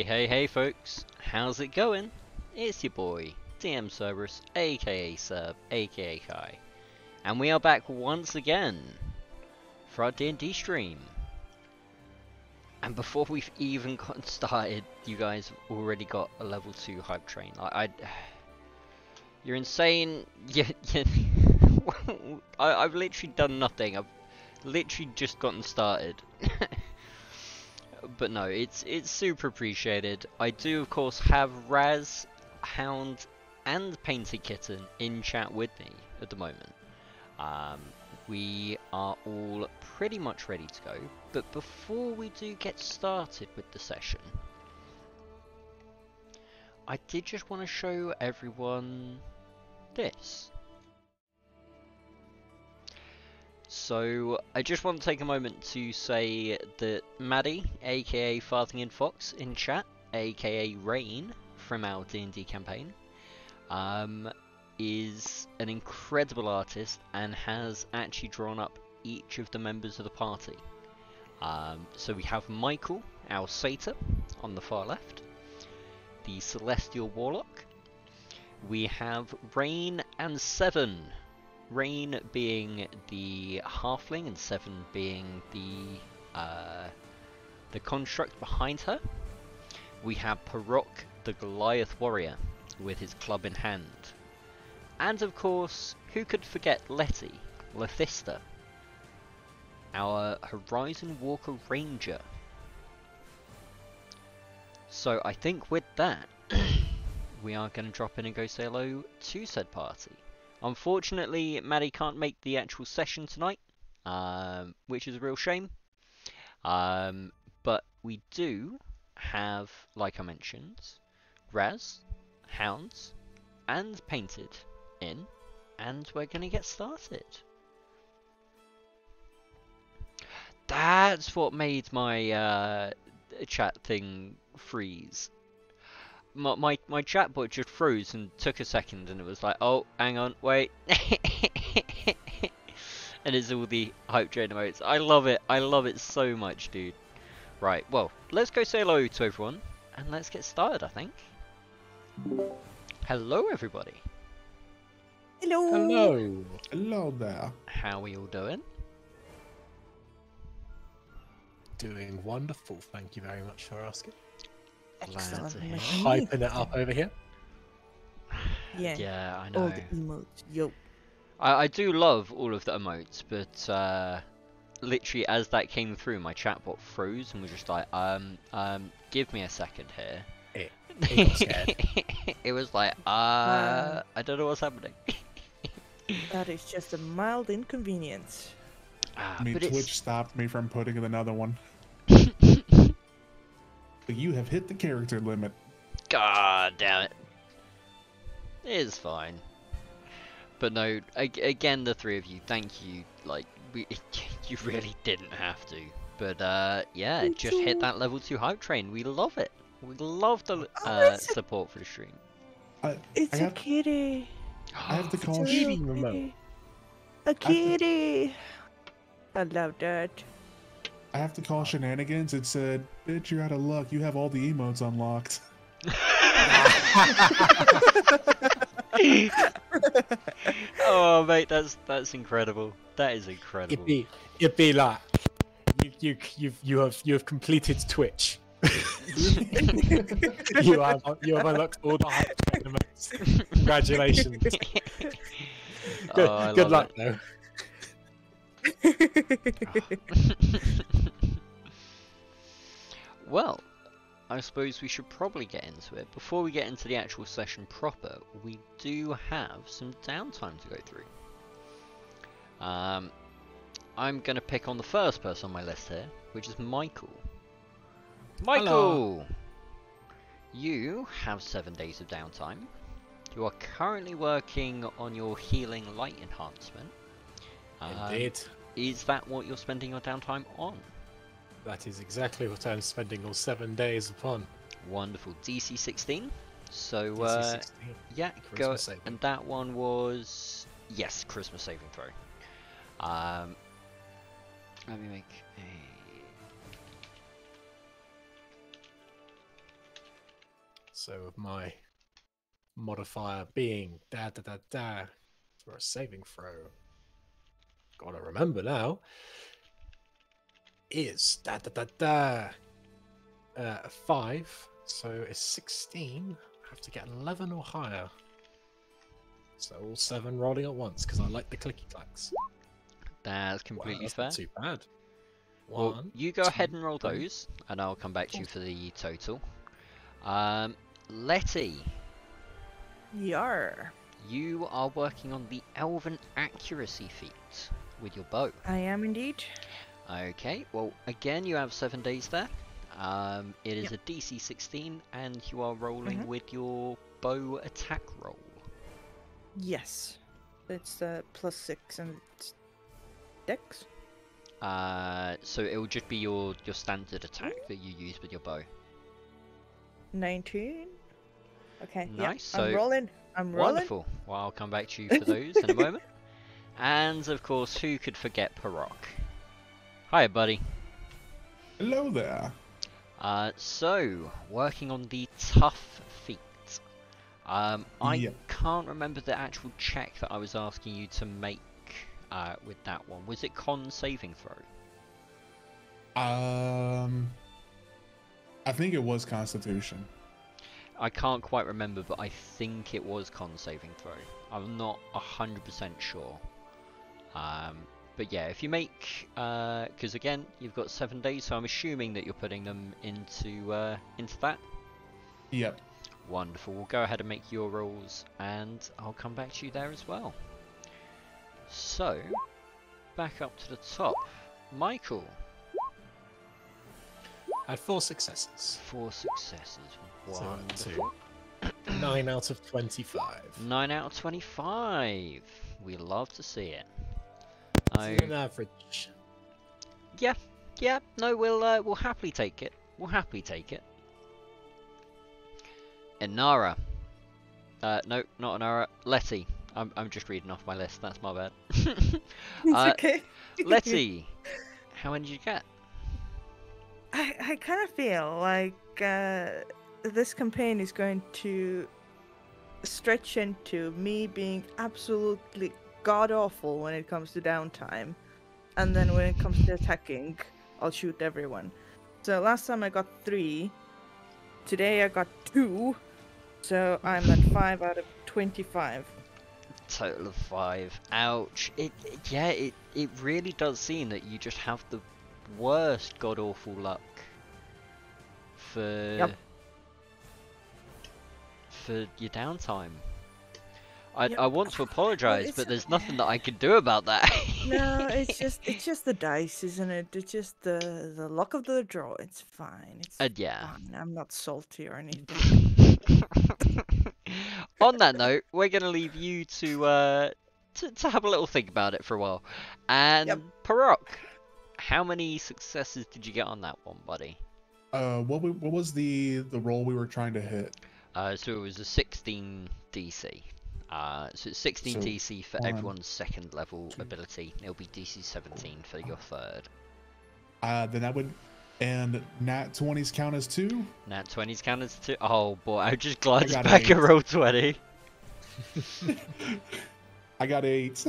Hey folks, how's it going? It's your boy, DM Cerberus, aka Serb, aka Kai, and we are back once again for our D&D stream. And before we've even gotten started, you guys have already got a level 2 hype train. You're insane. I've literally done nothing. I've literally just gotten started. But no, it's super appreciated. I do of course have Raz, Hound, and Painted Kitten in chat with me at the moment. We are all pretty much ready to go, but before we do get started with the session, I did just want to show everyone this. So, I just want to take a moment to say that Maddie, aka Farthing in Fox, in chat, aka Rain, from our D&D campaign, is an incredible artist and has actually drawn up each of the members of the party. So we have Michael, our Satyr, on the far left, the Celestial Warlock. We have Rain and Seven. Rain being the halfling and Seven being the construct behind her. We have Parok, the Goliath warrior, with his club in hand. And of course, who could forget Letty, Lethista, our Horizon Walker Ranger. So I think with that, we are going to drop in and go say hello to said party. Unfortunately, Maddie can't make the actual session tonight, which is a real shame. But we do have, like I mentioned, Raz, Hounds, and Painted in, and we're going to get started. That's what made my chat thing freeze. My chatbot just froze and took a second, and it was like, oh, hang on, wait. And it's all the hype train emotes. I love it so much, dude. Right, well, let's go say hello to everyone, and let's get started, I think. Hello, everybody. Hello. Hello. Hello there. How are we all doing? Doing wonderful. Thank you very much for asking. Glad to hear. Hyping it up over here. Yeah. Yeah, I know. All the emotes. Yo. I do love all of the emotes, but literally as that came through, my chatbot froze and was just like, give me a second here. It got scared. It was like, I don't know what's happening. That is just a mild inconvenience. But Twitch stopped me from putting in another one. But you have hit the character limit. God damn it. It is fine. But no, again, the three of you, thank you. Like, you really didn't have to. But yeah, just hit that level 2 hype train. We love it. We love the support for the stream. It's a kitty. I have to It's call a Kitty little remote. kitty. A kitty. I love that. I have to call Shenanigans. It said, "Bitch, you're out of luck. You have all the emotes unlocked." Oh mate, that's incredible. That is incredible. It'd be like you have completed Twitch. you have unlocked all the hype elements. Congratulations. Oh, Good luck though. Well, I suppose we should probably get into it. Before we get into the actual session proper, we do have some downtime to go through. I'm going to pick on the first person on my list here, which is Michael. Michael! Hello. You have 7 days of downtime. You are currently working on your healing light enhancement. Indeed. Is that what you're spending your downtime on? That is exactly what I'm spending all 7 days upon. Wonderful. DC 16. So, DC 16. yeah, Christmas go. saving. And that one was, yes, Christmas saving throw. Let me make a So with my modifier being da da da da for a saving throw, gotta remember now, is da da da da 5. So it's 16. I have to get 11 or higher. So all 7 rolling at once because I like the clicky clacks. That's completely That's fair. not too bad. Well, One, you go ahead and roll 3. those, and I'll come back to you for the total. Letty, Yar. you are working on the Elven Accuracy feat with your bow. I am indeed. Okay, well, again, you have 7 days there. It is a DC 16, and you are rolling with your bow attack roll. Yes. It's +6 and it's dex. So it will just be your standard attack that you use with your bow. 19. Okay. Nice, Yeah, I'm so rolling. I'm rolling. Wonderful. Well, I'll come back to you for those in a moment. And of course, who could forget Parok? Hiya, buddy. Hello there. So, working on the tough feat. I Yep. can't remember the actual check that I was asking you to make with that one. Was it con saving throw? I think it was Constitution. I can't quite remember, but I think it was con saving throw. I'm not 100% sure. But yeah, if you make, because again, you've got 7 days, so I'm assuming that you're putting them into that. Yep. Wonderful. We'll go ahead and make your rolls, and I'll come back to you there as well. So, back up to the top. Michael. I had 4 successes. 4 successes. So Wonderful. 9 out of 25. 9 out of 25. We love to see it. It's an average. Yeah. No, we'll happily take it. We'll happily take it. Inara. No, not Inara. Letty. I'm just reading off my list. That's my bad. It's okay. Letty. How many did you get? I kind of feel like this campaign is going to stretch into me being absolutely god awful when it comes to downtime, and then when it comes to attacking, I'll shoot everyone. So last time I got 3, today I got 2, so I'm at 5 out of 25. Total of 5. Ouch. It really does seem that you just have the worst god awful luck for your downtime. I want to apologise, but there's nothing that I can do about that. No, it's just the dice, isn't it? It's just the luck of the draw. It's fine. It's Yeah. fine. I'm not salty or anything. On that note, we're going to leave you to have a little think about it for a while. And Parok, how many successes did you get on that one, buddy? What was the roll we were trying to hit? So it was a 16 DC. So it's 16 So, DC for 1, everyone's second level 2. ability. It'll be DC 17 for your third. Then that would, and nat 20s count as 2. Nat 20s count as 2. Oh boy, I just glanced got back 8. at roll 20. I got 8.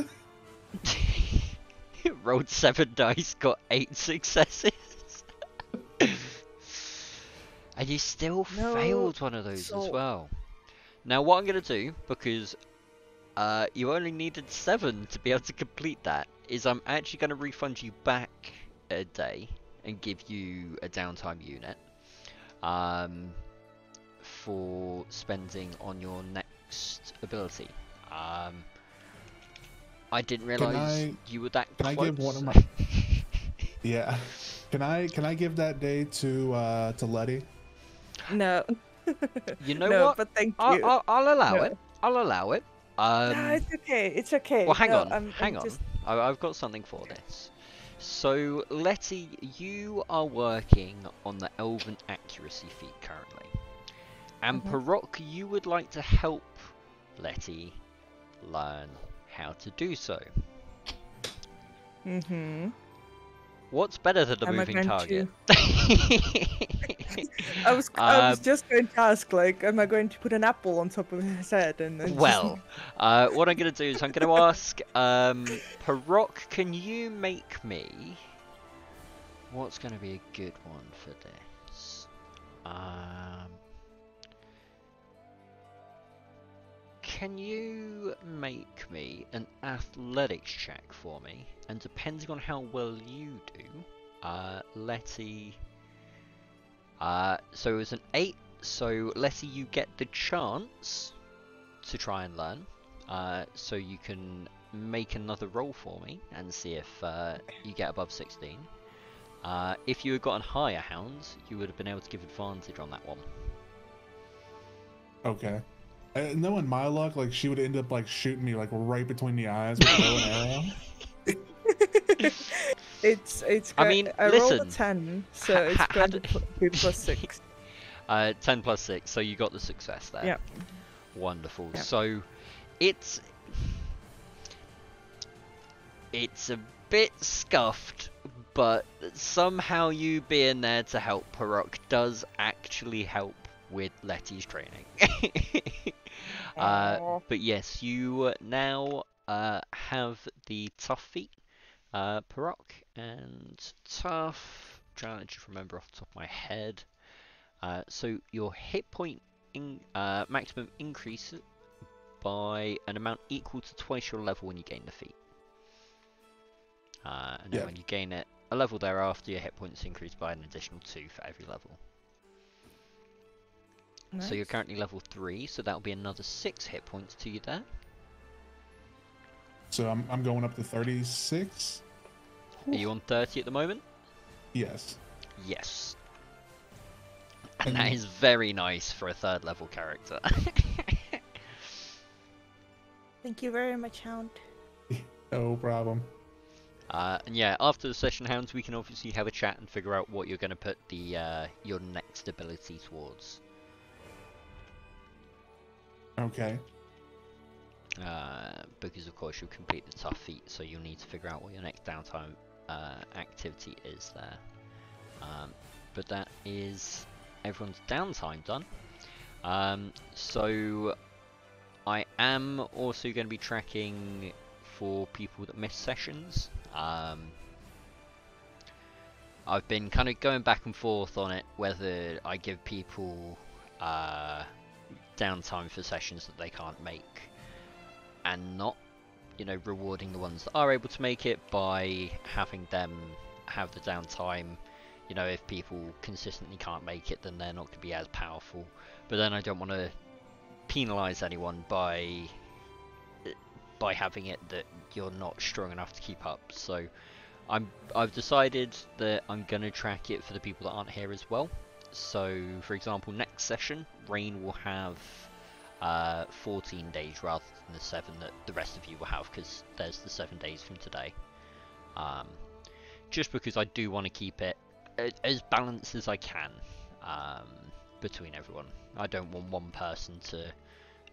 Rolled 7 dice, got 8 successes. And you still failed one of those as well. Now what I'm going to do, because you only needed 7 to be able to complete that, is I'm actually going to refund you back a day and give you a downtime unit for spending on your next ability. I didn't realise you were that close. Can I give one of my? Yeah. Can I give that day to Letty? No. You know no, what? But thank you. I'll allow No. it. I'll allow it. No, it's okay. It's okay. Well, hang No, on. Hang on. just- I've got something for this. So, Letty, you are working on the Elven Accuracy feat currently. And Parok, you would like to help Letty learn how to do so. Mm-hmm. What's better than a Am I moving going target? I was Um, just going to ask, like, am I going to put an apple on top of his head and then Well, what I'm going to do is I'm going to ask, Parok, can you make me... What's going to be a good one for this? Can you make me an athletics check for me? And depending on how well you do, Letty... so it was an 8, so Letty, you get the chance to try and learn. So you can make another roll for me and see if you get above 16. If you had gotten higher hounds, you would have been able to give advantage on that one. Okay. Knowing my luck, like she would end up like shooting me like right between the eyes with a bow and arrow. it's. I mean, I rolled a listen, 10, so it's going to be plus 6. 10 plus 6, so you got the success there. Yeah. Wonderful. Yeah. So it's a bit scuffed, but somehow you being there to help Parok does actually help with Letty's training. But yes, you now have the tough feat, Parok, and tough. I'm trying to just remember off the top of my head. So your hit point maximum increase by an amount equal to twice your level when you gain the feat. And then when you gain it a level thereafter, your hit points increase by an additional 2 for every level. Nice. So you're currently level 3, so that'll be another 6 hit points to you there. So I'm going up to 36. Are you on 30 at the moment? Yes. Yes. And that is very nice for a 3rd level character. Thank you very much, Hound. No problem. And yeah, after the session, Hounds, we can obviously have a chat and figure out what you're going to put the your next ability towards. Okay. Because of course you'll complete the tough feat, so you'll need to figure out what your next downtime activity is there. But that is everyone's downtime done. So I am also going to be tracking for people that miss sessions. I've been kind of going back and forth on it, whether I give people downtime for sessions that they can't make, and not, you know, rewarding the ones that are able to make it by having them have the downtime. You know, if people consistently can't make it, then they're not going to be as powerful. But then I don't want to penalise anyone by having it that you're not strong enough to keep up. So I've decided that I'm going to track it for the people that aren't here as well. So for example, next session, Rain will have 14 days rather than the 7 that the rest of you will have, because there's the 7 days from today. Just because I do want to keep it as balanced as I can between everyone. I don't want one person to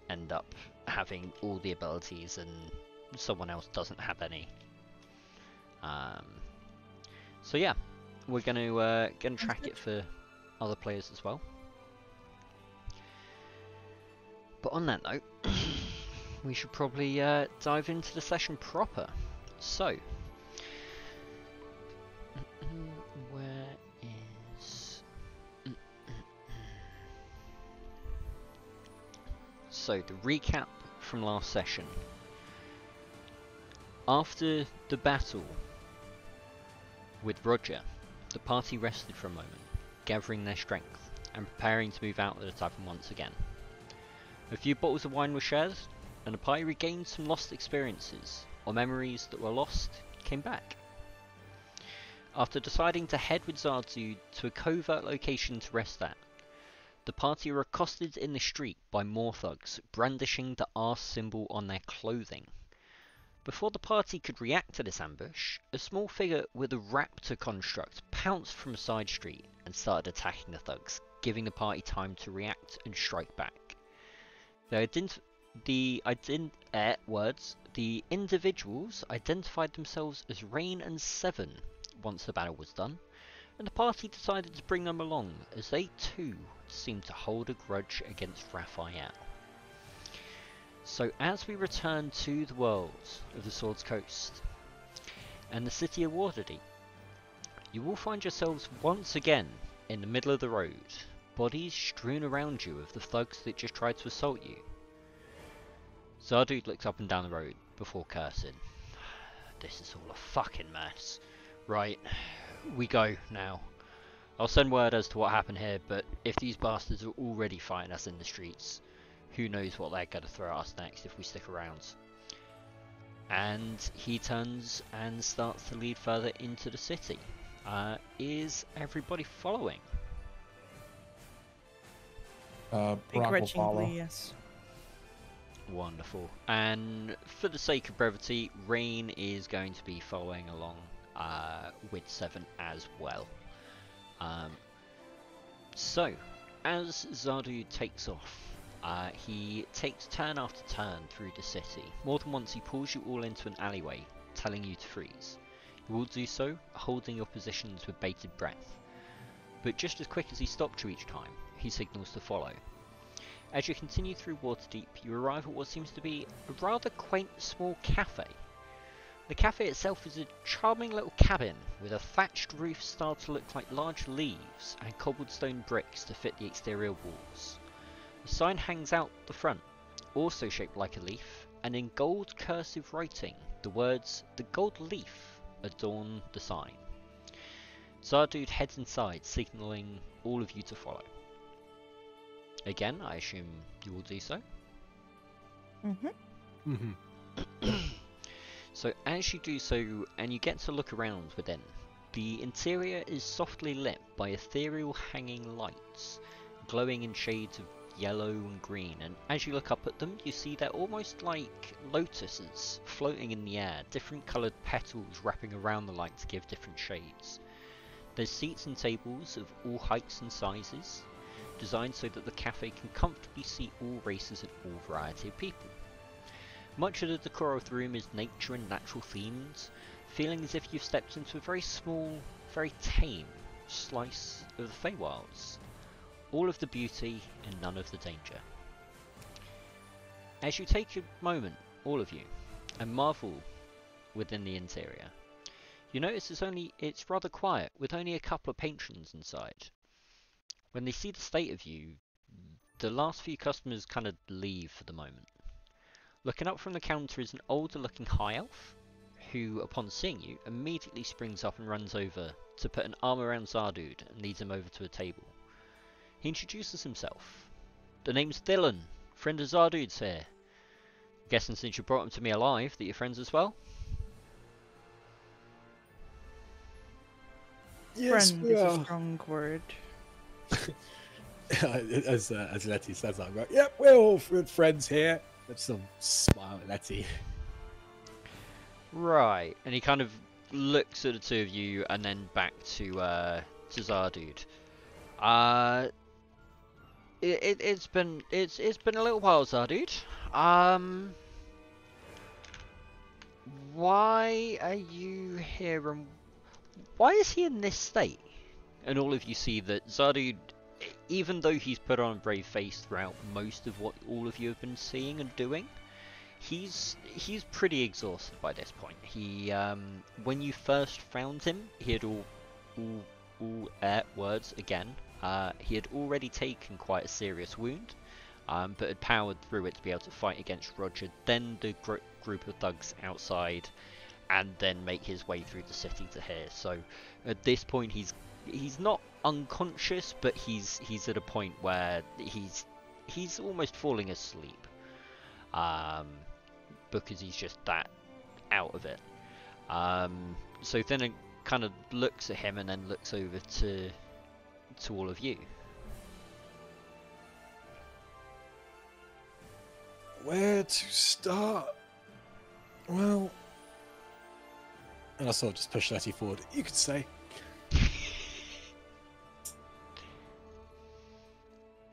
end up having all the abilities and someone else doesn't have any. So yeah, we're gonna track it for other players as well. But on that note, we should probably dive into the session proper. So, where is... So, the recap from last session. After the battle with Roger, the party rested for a moment, gathering their strength and preparing to move out of the tavern once again. A few bottles of wine were shared, and the party regained some lost experiences, or memories that were lost came back. After deciding to head with Zardu to a covert location to rest at, the party were accosted in the street by more thugs, brandishing the R symbol on their clothing. Before the party could react to this ambush, a small figure with a raptor construct pounced from a side street and started attacking the thugs, giving the party time to react and strike back. The individuals identified themselves as Rain and Seven once the battle was done, and the party decided to bring them along, as they too seemed to hold a grudge against Raphael. So as we return to the world of the Swords Coast, and the city of Waterdeep, you will find yourselves once again in the middle of the road, bodies strewn around you of the thugs that just tried to assault you. Zardood looks up and down the road before cursing. This is all a fucking mess. Right, we go now. I'll send word as to what happened here, but if these bastards are already fighting us in the streets, who knows what they're going to throw at us next if we stick around. And he turns and starts to lead further into the city. Is everybody following? Brock will follow. Begrudgingly, yes. Wonderful. And for the sake of brevity, Rain is going to be following along with Seven as well. So, as Zardood takes off, he takes turn after turn through the city. More than once he pulls you all into an alleyway, telling you to freeze. He will do so, holding your positions with bated breath. But just as quick as he stopped you each time, he signals to follow. As you continue through Waterdeep, you arrive at what seems to be a rather quaint small cafe. The cafe itself is a charming little cabin with a thatched roof styled to look like large leaves and cobblestone bricks to fit the exterior walls. A sign hangs out the front, also shaped like a leaf, and in gold cursive writing, the words "The Gold Leaf" adorn the sign. Zardood heads inside, signalling all of you to follow. Again, I assume you will do so. So as you do so, and you get to look around within, the interior is softly lit by ethereal hanging lights, glowing in shades of yellow and green, and as you look up at them, you see they're almost like lotuses floating in the air, different coloured petals wrapping around the light to give different shades. There's seats and tables of all heights and sizes, designed so that the cafe can comfortably seat all races and all variety of people. Much of the decor of the room is nature and natural themed, feeling as if you've stepped into a very small, very tame slice of the Feywilds. All of the beauty and none of the danger. As you take a moment, all of you, and marvel within the interior, you notice it's rather quiet, with only a couple of patrons inside. When they see the state of you, the last few customers kind of leave for the moment. Looking up from the counter is an older looking high elf, who upon seeing you immediately springs up and runs over to put an arm around Zardood and leads him over to a table. He introduces himself. The name's Dylan, friend of Zardood's here. Guessing since you brought him to me alive that you're friends as well? Yes, Friend we is a are. strong word. as Letty says that, I'm like, yep, we're all friends here. Let's smile at Letty. Right, and he kind of looks at the two of you and then back to Zardood. It's been a little while, Zardood. Why are you here, and why is he in this state? And all of you see that Zardood, even though he's put on a brave face throughout most of what all of you have been seeing and doing, he's pretty exhausted by this point. He when you first found him, he had words again. He had already taken quite a serious wound, but had powered through it to be able to fight against Roger, then the group of thugs outside, and then make his way through the city to here. So at this point, he's not unconscious, but he's at a point where he's almost falling asleep, because he's just that out of it. So then it kind of looks at him and then looks over to all of you. Where to start? Well, and I sort of just push Letty forward. You could say.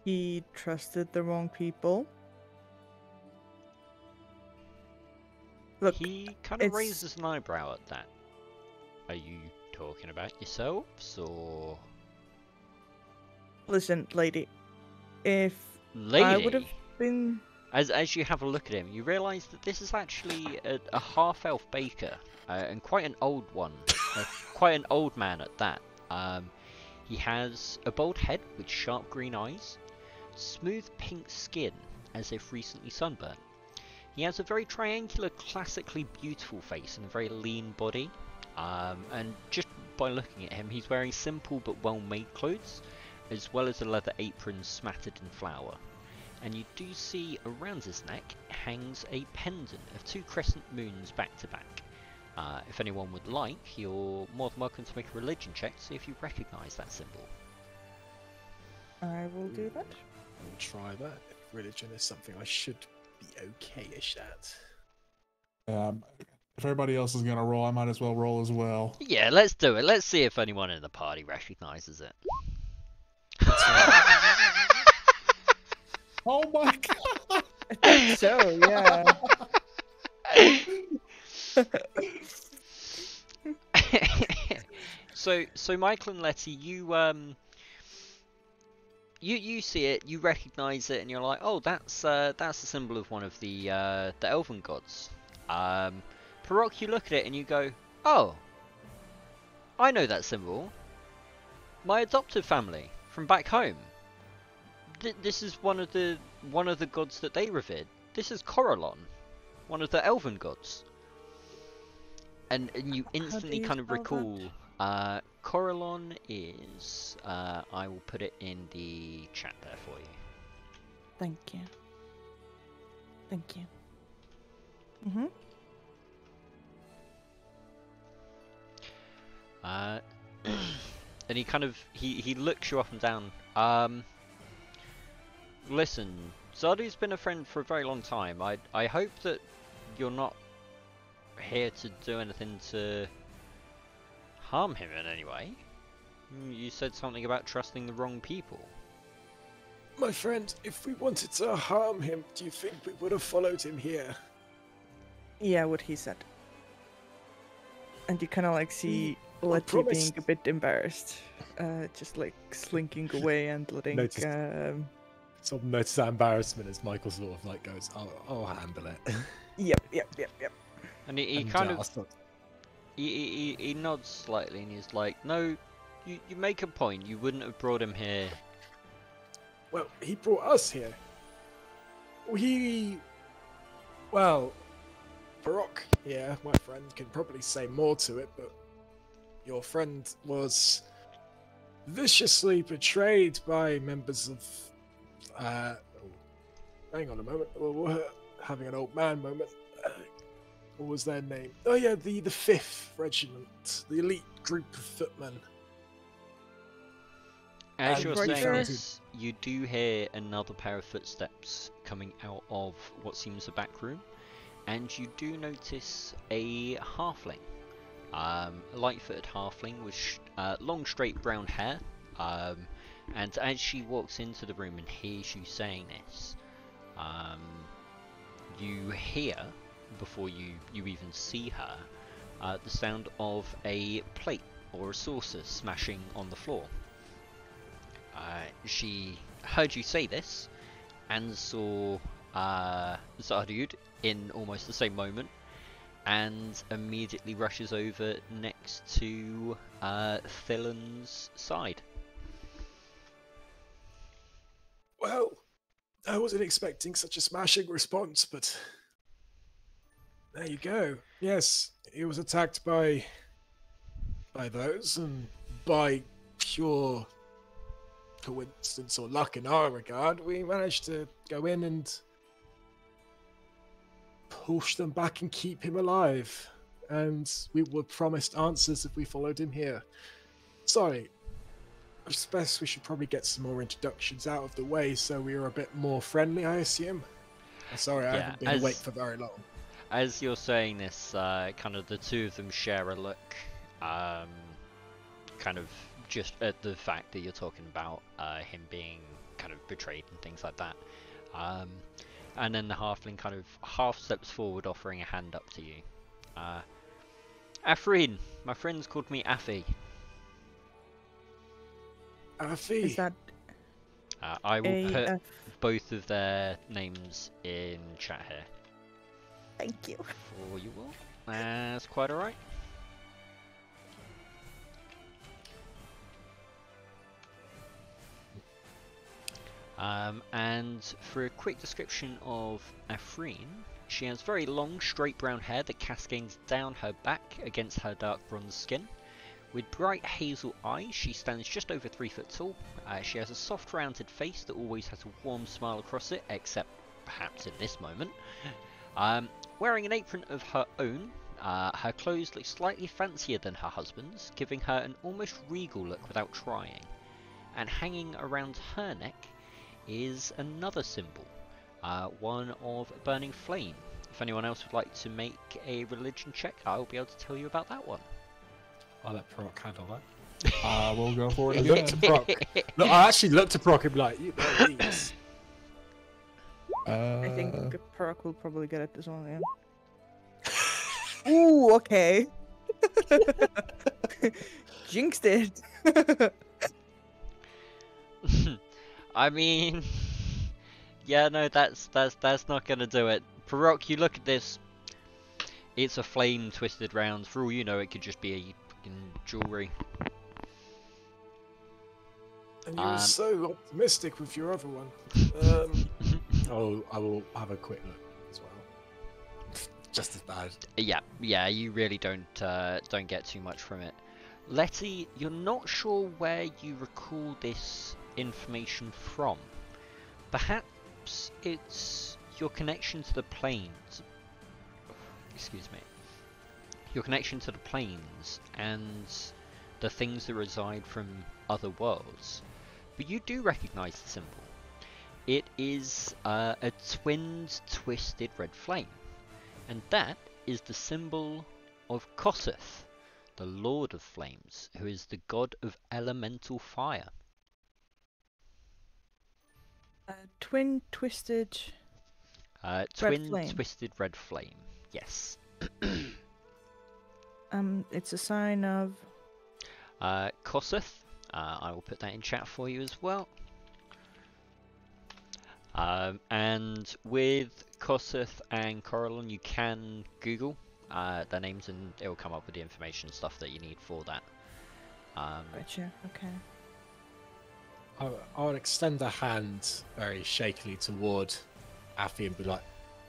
He trusted the wrong people. Look, He kind of it's- raises an eyebrow at that. Are you talking about yourselves, or Listen, lady, if lady? I would have been... As you have a look at him, you realise that this is actually a half-elf baker, and quite an old one, quite an old man at that. He has a bald head with sharp green eyes, smooth pink skin, as if recently sunburnt. He has a very triangular, classically beautiful face and a very lean body. And just by looking at him, he's wearing simple but well-made clothes, as well as a leather apron smattered in flour. And you do see around his neck hangs a pendant of 2 crescent moons back to back. If anyone would like, you're more than welcome to make a religion check to see if you recognise that symbol. I will do that. I'll try that. If religion is something I should be okay-ish at. If everybody else is gonna roll, I might as well roll as well. Yeah, let's do it. Let's see if anyone in the party recognises it. Oh my god! I think so, yeah. So Michael and Letty, you see it, you recognise it, and you're like, oh, that's the symbol of one of the elven gods. Parok, you look at it and you go, oh, I know that symbol. My adopted family from back home. This is one of the gods that they revered. This is Corellon, one of the elven gods. And you instantly kind of recall. Corellon is. I will put it in the chat there for you. Thank you. Thank you. Mhm. And he kind of he looks you up and down. Listen, Zardu's been a friend for a very long time. I hope that you're not here to do anything to harm him in any way. You said something about trusting the wrong people. My friend, if we wanted to harm him, do you think we would have followed him here? Yeah, what he said. And you kind of like see Letty promised. being a bit embarrassed, just like slinking away and letting. Noticed. Sort of notice that embarrassment as Michael sort of like goes, I'll handle it. Yep. And he And, kind I'll of start- he nods slightly and he's like, no, you make a point. You wouldn't have brought him here. Well, he brought us here. Well, Baroque here, my friend, can probably say more to it, but your friend was viciously betrayed by members of. Hang on a moment. We're having an old man moment. What was their name? Oh yeah, the 5th Regiment, the elite group of footmen. As I'm you're pretty saying sure- this, you do hear another pair of footsteps coming out of what seems a back room, and you do notice a halfling, a light-footed halfling with long, straight brown hair. And as she walks into the room and hears you saying this, you hear, before you even see her, the sound of a plate or a saucer smashing on the floor. She heard you say this and saw Zardud in almost the same moment, and immediately rushes over next to Thillen's side. Well, I wasn't expecting such a smashing response, but there you go. Yes, he was attacked by those, and by pure coincidence or luck in our regard, we managed to go in and push them back and keep him alive. And we were promised answers if we followed him here. Sorry, I suppose we should probably get some more introductions out of the way so we are a bit more friendly, I assume. I'm sorry, I Yeah, haven't been as- awake for very long. As you're saying this, kind of the two of them share a look, kind of just at the fact that you're talking about him being kind of betrayed and things like that. And then the halfling kind of half steps forward, offering a hand up to you. Afrin. My friends called me Affy. Afi. Is that I will A put F? both of their names in chat here Thank you. for you all. That's quite alright. And for a quick description of Afrin, she has very long, straight brown hair that cascades down her back against her dark bronze skin. With bright hazel eyes, she stands just over 3 foot tall. She has a soft, rounded face that always has a warm smile across it, except perhaps in this moment. Wearing an apron of her own, her clothes look slightly fancier than her husband's, giving her an almost regal look without trying. And hanging around her neck is another symbol, one of burning flame. If anyone else would like to make a religion check, I will be able to tell you about that one. I'll let Proc handle that. We'll go for it. Look Again. to Proc. Look, I actually looked to Proc and be like, you know these. I think Perak will probably get it as well, yeah. Ooh, okay. Jinxed it. I mean, yeah, no, that's not gonna do it. Parok, you look at this. It's a flame twisted round. For all you know, it could just be a fucking jewelry. And you were so optimistic with your other one. I will have a quick look as well. Just as bad. Yeah, you really don't get too much from it. Letty, you're not sure where you recall this information from. Perhaps it's your connection to the planes. Excuse me. Your connection to the planes and the things that reside from other worlds. But you do recognise the symbol. It is a twinned, twisted red flame. And that is the symbol of Kossuth, the Lord of Flames, who is the god of elemental fire. Twin twisted. Twin flame. twisted red flame. Yes. It's a sign of. Kossuth. I will put that in chat for you as well. And with Kossuth and Corellon, you can Google their names and it will come up with the information stuff that you need for that. Gotcha. Okay. I would extend a hand very shakily toward Affy and be like,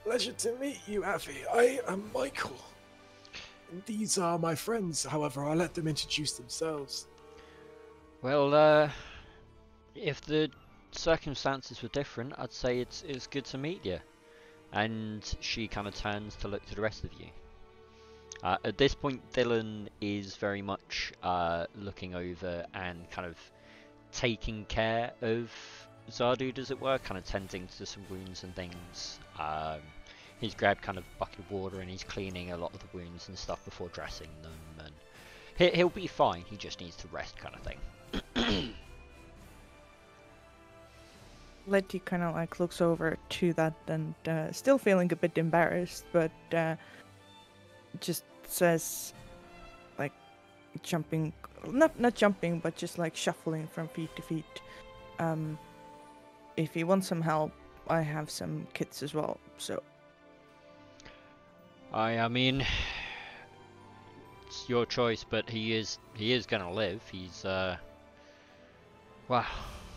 pleasure to meet you, Affy. I am Michael. And these are my friends. However, I'll let them introduce themselves. Well, if the circumstances were different, I'd say it's good to meet you. And she kind of turns to look to the rest of you. At this point, Dylan is very much looking over and kind of taking care of Zardud, as it were, kind of tending to some wounds and things. He's grabbed kind of a bucket of water and he's cleaning a lot of the wounds and stuff before dressing them. And he'll be fine. He just needs to rest, kind of thing. Letty kind of like looks over to that and still feeling a bit embarrassed, but just says, like, jumping, not jumping, but just like shuffling from feet to feet. If you want some help, I have some kits as well. So. I mean, it's your choice, but he is gonna live. He's wow,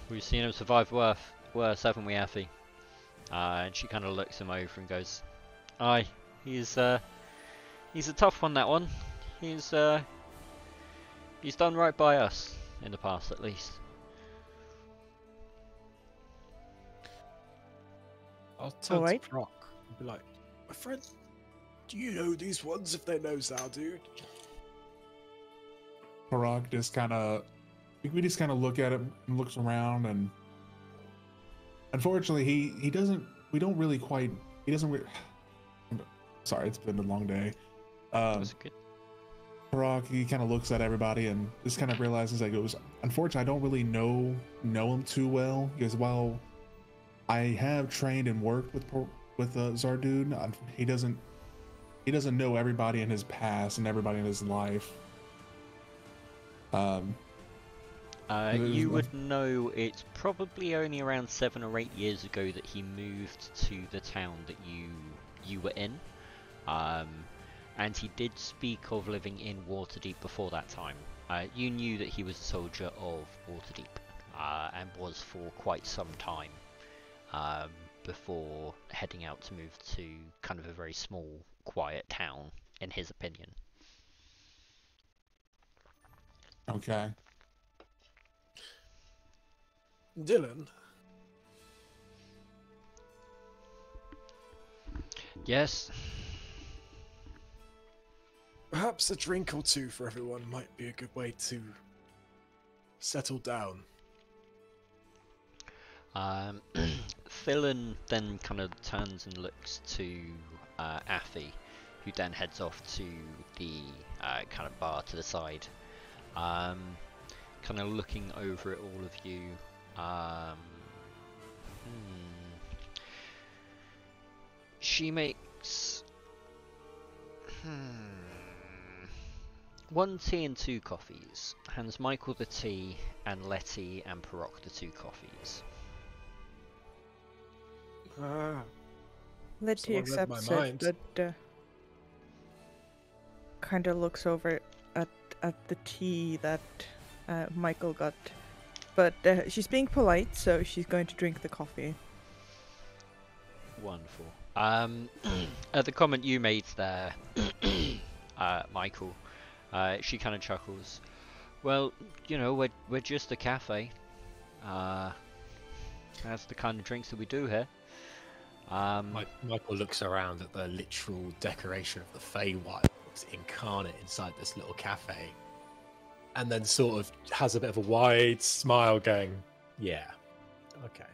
we've seen him survive worse, haven't we, Affy? And she kind of looks him over and goes, "Aye, he's a tough one. That one. He's done right by us in the past, at least." I'll turn Alright. to Proc and be like, my friend, do you know these ones if they know Zardud? Parag just kind of, we just kind of look at it and looks around, and unfortunately, he doesn't. We don't really quite. He doesn't. Sorry, it's been a long day. Was it good? Parag, he kind of looks at everybody and just kind of realizes that goes. Unfortunately, I don't really know him too well because while I have trained and worked with Zardud, he doesn't. he doesn't know everybody in his past and everybody in his life. You would know it's probably only around 7 or 8 years ago that he moved to the town that you were in. And he did speak of living in Waterdeep before that time. You knew that he was a soldier of Waterdeep, and was for quite some time, before heading out to move to kind of a very small, quiet town, in his opinion. Okay. Dylan, Yes. perhaps a drink or two for everyone might be a good way to settle down. Phelan then kind of turns and looks to Affy, who then heads off to the kind of bar to the side, kind of looking over at all of you. She makes 1 tea and 2 coffees. Hands Michael the tea and Letty and Parok the 2 coffees. Letty Someone read my accepts mind. it, but kind of looks over at the tea that Michael got. But she's being polite, so she's going to drink the coffee. Wonderful. At the comment you made there, Michael, she kind of chuckles. Well, you know, we're just a cafe. That's the kind of drinks that we do here. Michael looks around at the literal decoration of the Feywild incarnate inside this little cafe, and then sort of has a bit of a wide smile, going, "Yeah, okay."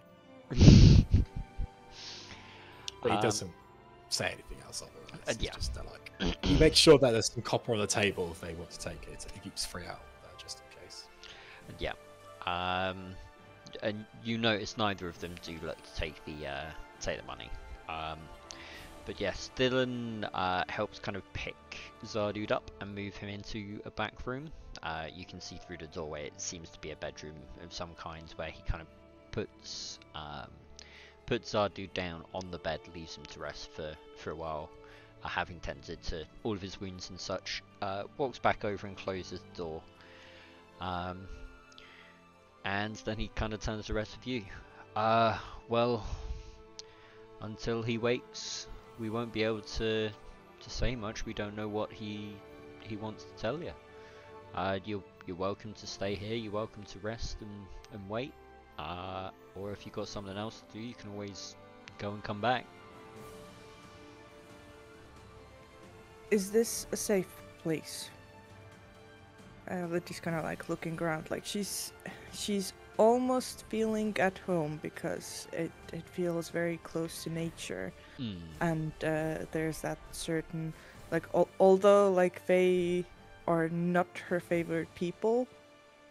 But he doesn't say anything else other than that. Yeah. Just like he makes sure that there's some copper on the table if they want to take it. He keeps 3 out just in case. Yeah. And you notice neither of them do look to take the money. But yes, Dylan helps kind of pick Zardud up and move him into a back room. You can see through the doorway it seems to be a bedroom of some kind, where he kind of puts Zardud down on the bed, leaves him to rest for a while, having tended to all of his wounds and such. Walks back over and closes the door. And then he kind of turns to the rest of you. Well, until he wakes, we won't be able to say much. We don't know what he wants to tell you. You're welcome to stay here. You're welcome to rest and wait. Or if you've got something else to do, you can always go and come back. Is this a safe place? Letty's kind of like looking around, like she's almost feeling at home because it feels very close to nature, and there's that certain like although like they are not her favorite people,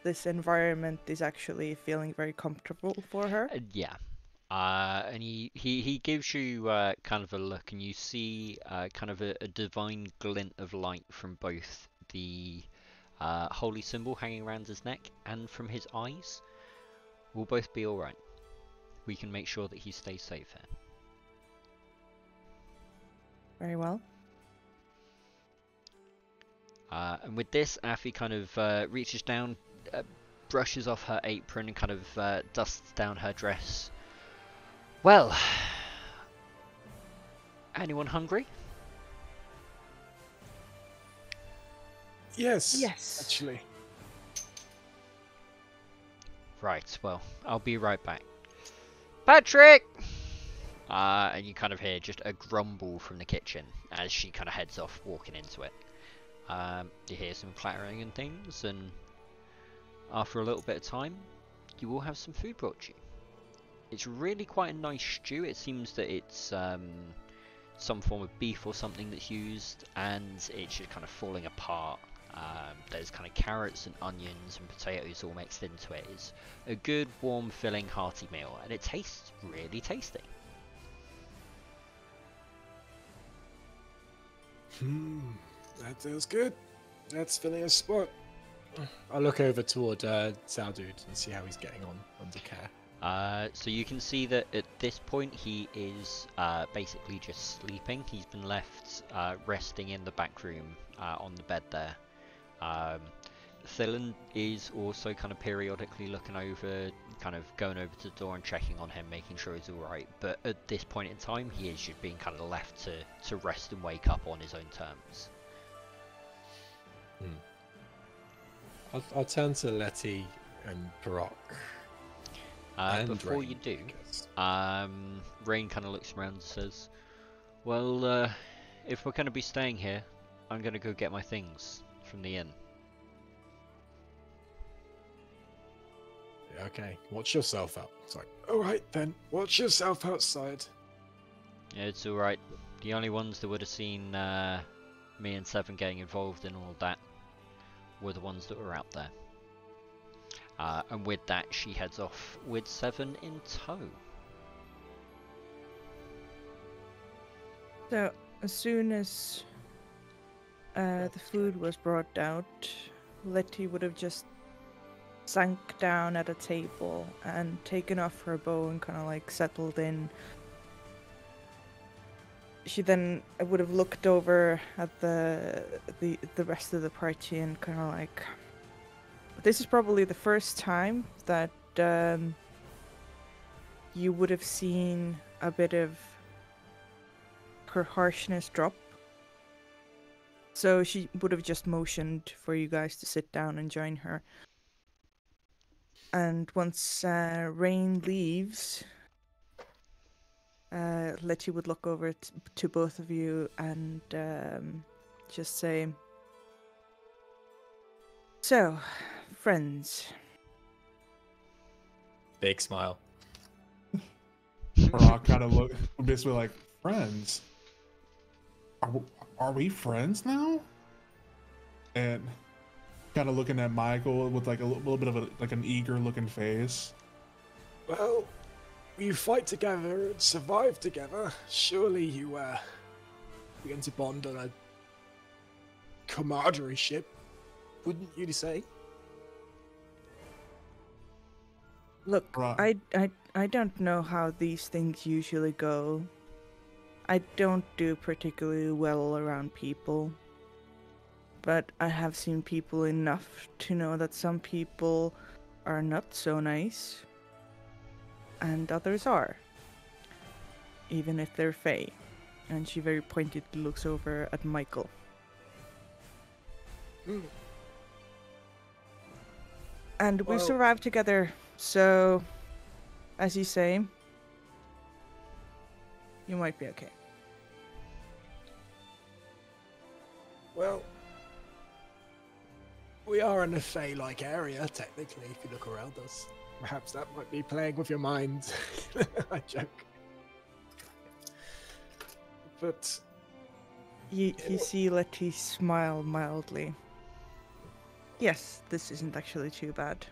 this environment is actually feeling very comfortable for her. Yeah. And he gives you kind of a look, and you see kind of a divine glint of light from both the holy symbol hanging around his neck and from his eyes. We'll both be alright. We can make sure that he stays safe here. Very well. And with this, Affy kind of reaches down, brushes off her apron and kind of dusts down her dress. Well, anyone hungry? Yes. Yes. Actually. Right, well, I'll be right back. Patrick! And you kind of hear just a grumble from the kitchen as she kind of heads off, walking into it. You hear some clattering and things, and after a little bit of time, you will have some food brought to you. It's really quite a nice stew. It seems that it's some form of beef or something that's used, and it's just kind of falling apart. There's kind of carrots and onions and potatoes all mixed into it. It's a good, warm, filling, hearty meal, and it tastes really tasty. That feels good. That's filling a spot. I'll look over toward Zaldud and see how he's getting on under care. So you can see that at this point he is basically just sleeping. He's been left resting in the back room on the bed there. Thillen is also kind of periodically looking over, kind of going over to the door and checking on him, making sure he's alright. But at this point in time, he is just being kind of left to rest and wake up on his own terms. I'll turn to Letty and Barak. And Before Rain, you do, I guess. Rain kind of looks around and says, well, if we're going to be staying here, I'm going to go get my things from the inn. Yeah, okay, watch yourself out. Sorry. All right then, watch yourself outside. Yeah, it's alright. The only ones that would have seen me and Seven getting involved in all that were the ones that were out there. And with that, she heads off with Seven in tow. So, as soon as the food was brought out, Letty would have just sank down at a table and taken off her bow and kind of like settled in. She then would have looked over at the rest of the party and kind of like, this is probably the first time that you would have seen a bit of her harshness drop. So she would have just motioned for you guys to sit down and join her. And once Rain leaves, Letty would look over to both of you and just say, so, friends. Big smile. Barak kind of look basically like, friends? Are we friends now? And kind of looking at Michael with like a little bit of an eager looking face. Well, you fight together and survive together. Surely you begin to bond on a camaraderie ship, wouldn't you say? Look, Right. I don't know how these things usually go. I don't do particularly well around people. But I have seen people enough to know that some people are not so nice. And others are. Even if they're Fae. And she very pointedly looks over at Michael. And we've Well- survived together, so, as you say, you might be okay. Well, we are in a Fey-like area, technically, if you look around us. Perhaps that might be playing with your mind. I joke. But You see Letty smile mildly. Yes, this isn't actually too bad.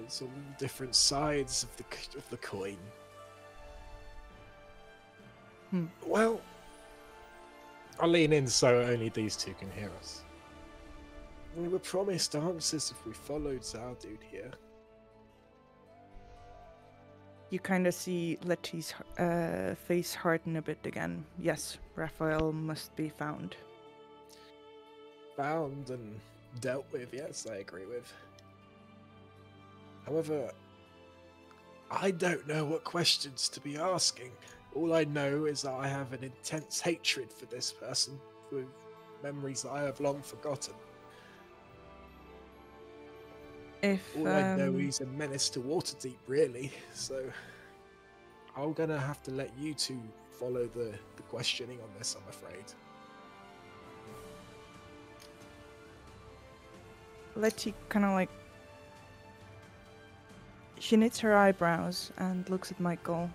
it's all different sides of the coin. Well, I'll lean in so only these two can hear us. We were promised answers if we followed Zaldud here. You kind of see Letty's face harden a bit again. Yes, Raphael must be found. Found and dealt with, yes, I agree with. However, I don't know what questions to be asking. All I know is that I have an intense hatred for this person, with memories that I have long forgotten. If All I know he's a menace to Waterdeep, really, so I'm gonna have to let you two follow the questioning on this, I'm afraid. Letty kind of like, she knits her eyebrows and looks at Michael.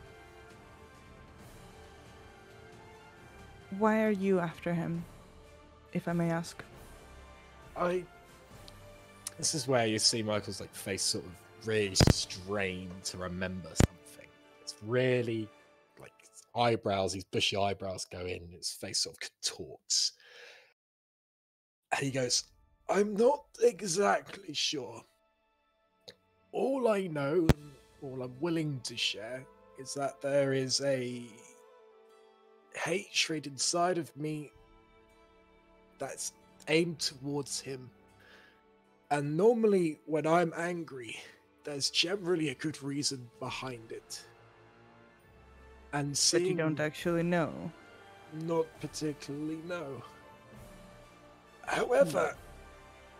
Why are you after him, if I may ask? This is where you see Michael's like face sort of really strained to remember something. It's really like eyebrows, these bushy eyebrows go in, his face sort of contorts. And he goes, I'm not exactly sure. All I know, and all I'm willing to share, is that there is a hatred inside of me that's aimed towards him. And normally, when I'm angry, there's generally a good reason behind it. And But seeing you don't actually know. not particularly, no. However,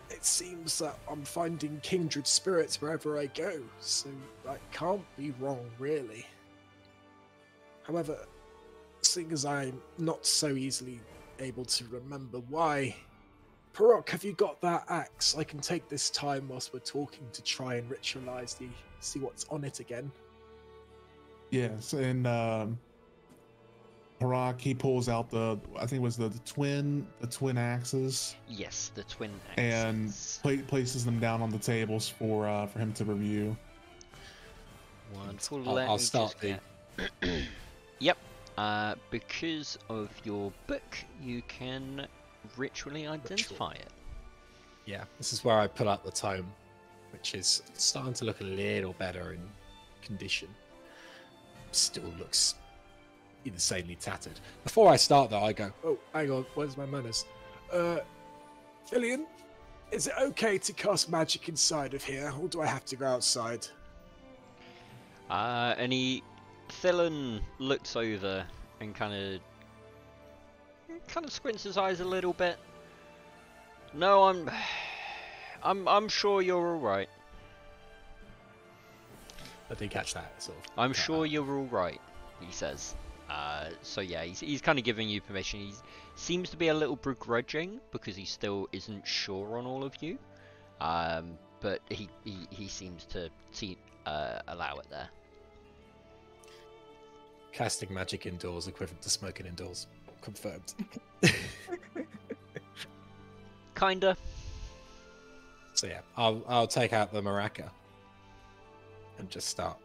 it seems that I'm finding kindred spirits wherever I go, so that can't be wrong, really. However, seeing as I'm not so easily able to remember why, Parok, have you got that axe? I can take this time whilst we're talking to try and ritualize see what's on it again. Yes, and Harak, he pulls out I think it was the twin axes, Yes, the twin and axes. places them down on the tables for him to review. Wonderful. I'll Let me start just get... Yep. Because of your book, you can ritually identify it. Yeah, this is where I pull out the tome, which is starting to look a little better in condition. Still looks insanely tattered. Before I start though, I go, oh, hang on, where's my manners? Fillion, is it okay to cast magic inside of here, or do I have to go outside? And Thillen looks over and kind of squints his eyes a little bit. No, I'm sure you're all right. I did catch that, sort of. I'm sure you're all right, he says. So yeah, he's kind of giving you permission. He seems to be a little begrudging because he still isn't sure on all of you. But he seems to allow it there. Casting magic indoors equivalent to smoking indoors. Confirmed. Kinda. So yeah, I'll take out the maraca and just start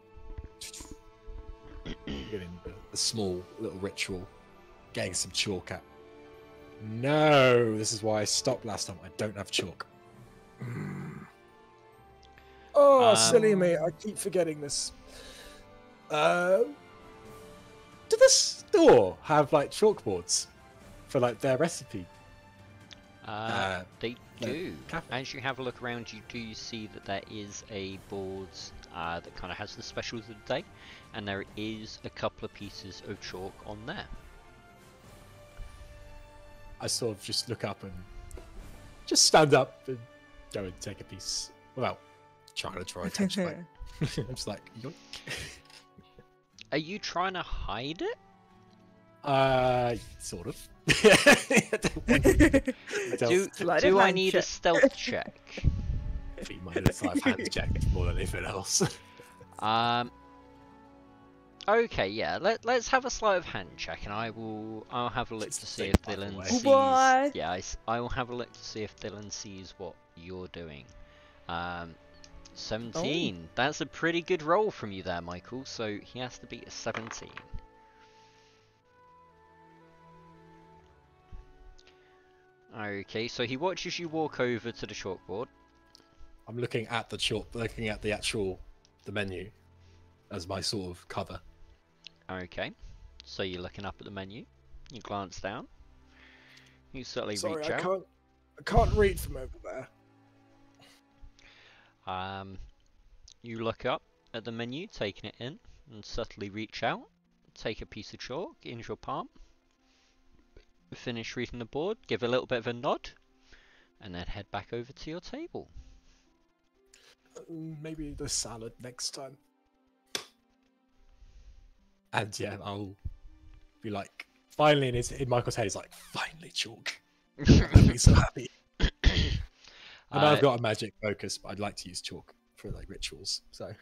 getting the small little ritual, getting some chalk out. No, this is why I stopped last time. I don't have chalk. Oh, silly me! I keep forgetting this. Did the store have like chalkboards for like their recipe? They do. cafe. As you have a look around, you do see that there is a board that kind of has the specials of the day, and there is a couple of pieces of chalk on there. I sort of just look up and just stand up and go and take a piece without trying to draw attention. Like, I'm just like, yoink. Are you trying to hide it? Sort of. Do I need a stealth check? Feed my little life hand check more than anything else. Okay, yeah. Let's have a sleight of hand check, and I'll have a look It's to the see thing, if by the Dylan way. sees. What? Yeah, I will have a look to see if Dylan sees what you're doing. 17. That's a pretty good roll from you there, Michael. So he has to beat a 17. Okay, so he watches you walk over to the chalkboard. I'm looking at the chalk, looking at the menu as my sort of cover. Okay, so you're looking up at the menu. You glance down. You subtly Sorry, reach I out. can't read from over there. You look up at the menu, taking it in, and subtly reach out. Take a piece of chalk into your palm. Finish reading the board, give a little bit of a nod, and then head back over to your table. Maybe the salad next time. And yeah, I'll be like, finally in Michael's head, he's like, finally chalk. I'll be so happy. I know I've got a magic focus, but I'd like to use chalk for like rituals. So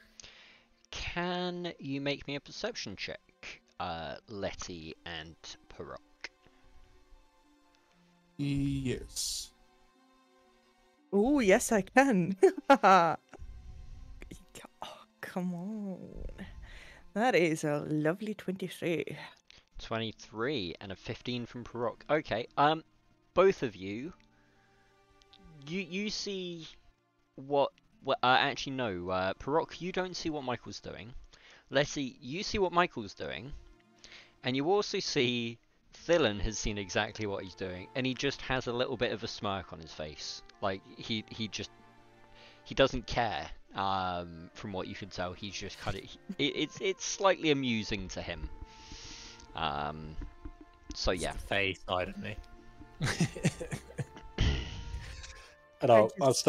Can you make me a perception check, Letty and Parok? Yes. Oh, yes, I can. Oh, come on. That is a lovely 23. 23 and a 15 from Parok. Okay, both of you, you see what actually no, Parok, you don't see what Michael's doing. Letty, you see what Michael's doing, and you also see Thillen has seen exactly what he's doing, and he just has a little bit of a smirk on his face. Like he doesn't care. From what you can tell, he's just kind of it's slightly amusing to him. So yeah, The Fae side of me. And I I'll just,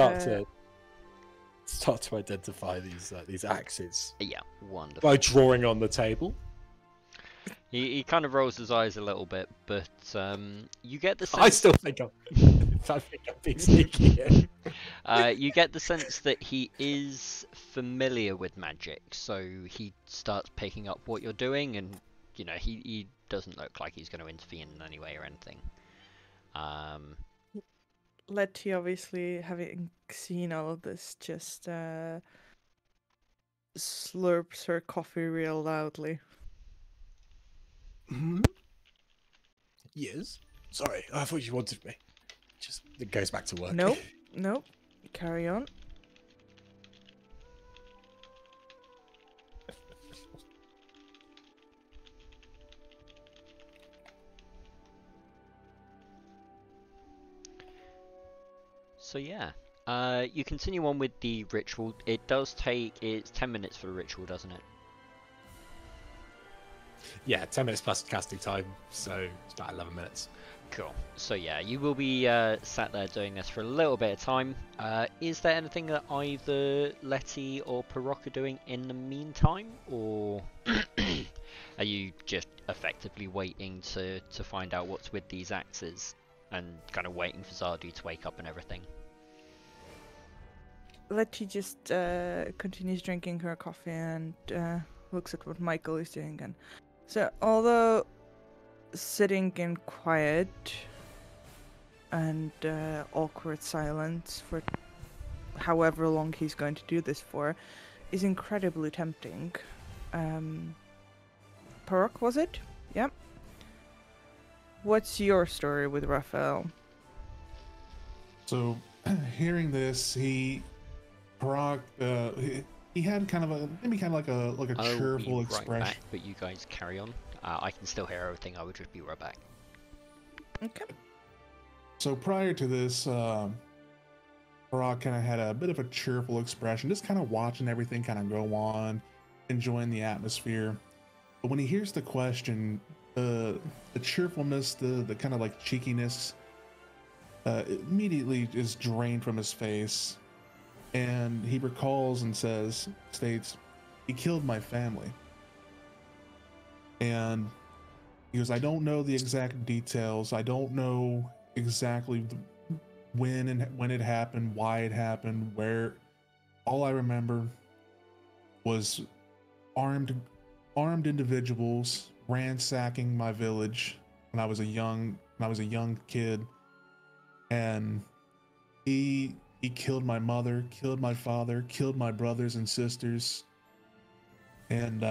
start to identify these axes yeah, wonderful. by drawing on the table. He kind of rolls his eyes a little bit, but you get the sense. I still think I'm being sneaky here. You get the sense that he is familiar with magic, so he starts picking up what you're doing, and you know he doesn't look like he's going to intervene in any way or anything. Letty, obviously, having seen all of this, just slurps her coffee real loudly. Hmm? Yes. Sorry, I thought you wanted me. Just it goes back to work. Nope, nope. Carry on. So yeah, you continue on with the ritual. It's 10 minutes for the ritual, doesn't it? Yeah, 10 minutes plus casting time, so it's about 11 minutes. Cool. So yeah, you will be sat there doing this for a little bit of time. Is there anything that either Letty or Parok are doing in the meantime, or are you just effectively waiting to find out what's with these axes and kind of waiting for Zardu to wake up and everything? Letty just continues drinking her coffee and looks at what Michael is doing again. So, although sitting in quiet and awkward silence for however long he's going to do this for is incredibly tempting. Parok, was it? Yep. What's your story with Raphael? So, hearing this, Parag, he had kind of like a cheerful I'll be right expression. back, but you guys carry on. I can still hear everything. I will just be right back. Okay. So prior to this, Parag kind of had a bit of a cheerful expression, just kind of watching everything kind of go on, enjoying the atmosphere. But when he hears the question, the cheerfulness, the kind of like cheekiness, immediately is drained from his face. And he recalls and states, he killed my family. And he goes, I don't know the exact details. I don't know exactly when it happened, why it happened, where. All I remember was armed individuals ransacking my village when I was a young kid. And he killed my mother, killed my father, killed my brothers and sisters. And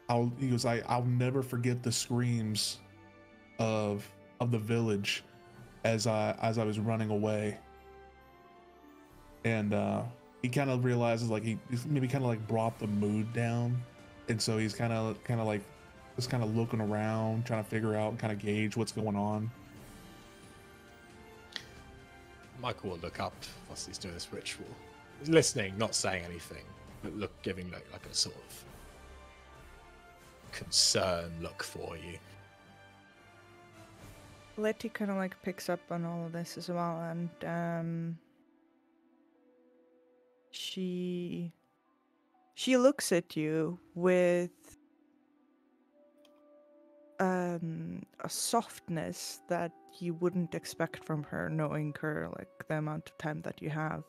I'll never forget the screams of the village as I was running away. And he kind of realizes like he maybe kind of like brought the mood down, and so he's kind of like just kind of looking around, trying to figure out, kind of gauge what's going on. Michael will look up whilst he's doing this ritual. He's listening, not saying anything, but giving like a sort of concerned look for you. Letty kind of like picks up on all of this as well, and she looks at you with a softness that you wouldn't expect from her, knowing her, like the amount of time that you have,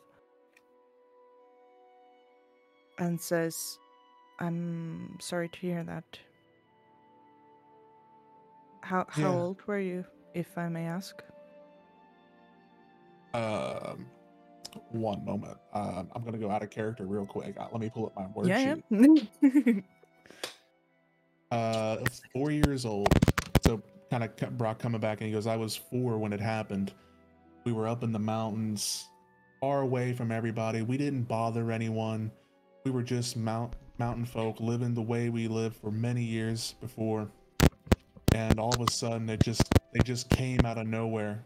and says, I'm sorry to hear that. How Yeah. old were you, if I may ask? One moment. I'm gonna go out of character real quick. Let me pull up my Yeah, worksheet. yeah. 4 years old. So kind of Brock coming back and he goes, I was 4 when it happened. We were up in the mountains, far away from everybody. We didn't bother anyone. We were just mountain folk living the way we lived for many years before. And all of a sudden they just came out of nowhere.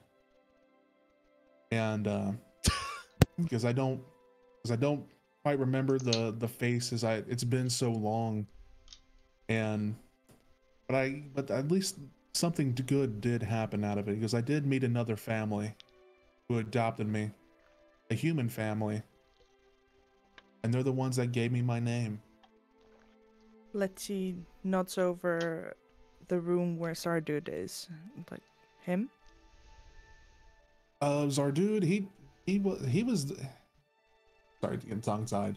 And because I don't quite remember the faces. It's been so long. But at least something good did happen out of it, because I did meet another family who adopted me, a human family, and they're the ones that gave me my name. Letty nods over the room where Zardud is. Like, him? Zardud, he was sorry to get tongue-tied.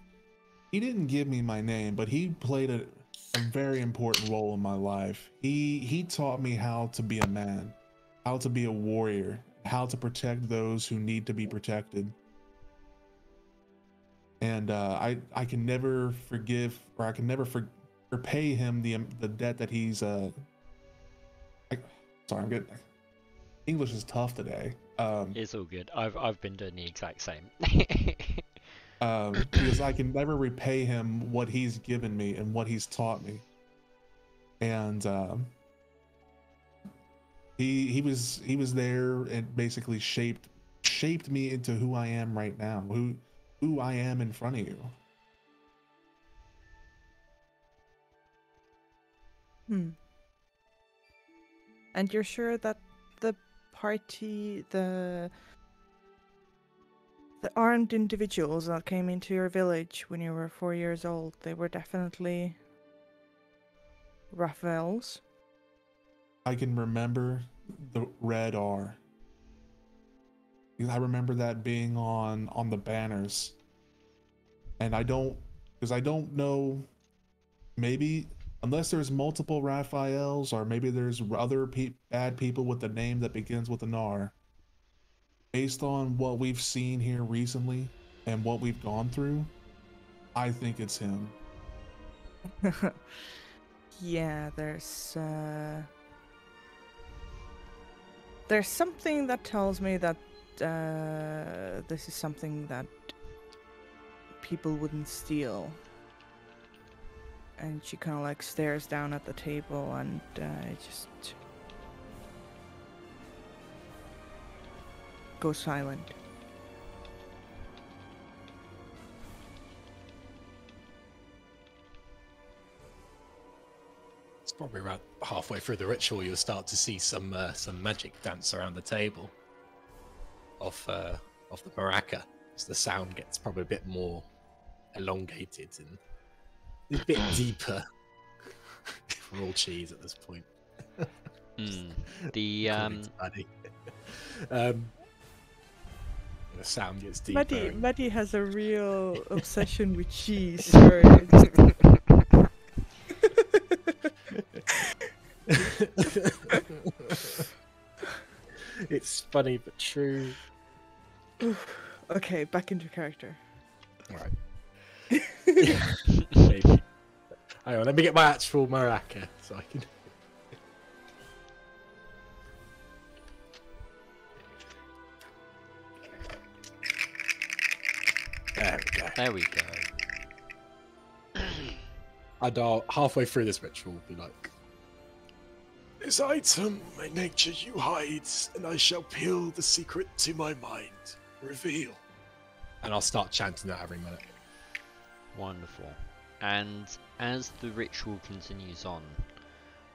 He didn't give me my name, but he played a very important role in my life. He taught me how to be a man, how to be a warrior, how to protect those who need to be protected. And I can never forgive, or I can never repay him the debt that he's sorry, I'm good. English is tough today. It's all good. I've been doing the exact same. Because I can never repay him what he's given me and what he's taught me. And he was there and basically shaped me into who I am right now, who I am in front of you. And you're sure that the party, the armed individuals that came into your village when you were 4 years old, they were definitely Raphael's? I can remember the red R. I remember that being on the banners. And I don't know, maybe, unless there's multiple Raphaels, or maybe there's other bad people with the name that begins with an R. Based on what we've seen here recently and what we've gone through, I think it's him. Yeah, there's something that tells me that this is something that people wouldn't steal. And she kind of like stares down at the table and just goes silent. It's probably around halfway through the ritual you'll start to see some magic dance around the table of the maraca, as the sound gets probably a bit more elongated and a bit deeper. We're all cheese at this point. The sound gets deeper. Maddie has a real obsession with cheese. Sorry. It's funny but true. Okay, back into character. Alright. Maybe. Hang on, let me get my actual maraca so I can. There we go. And halfway through this ritual, will be like, This item, my nature you hide, and I shall peel the secret to my mind. Reveal. and I'll start chanting that every minute. Wonderful. And as the ritual continues on,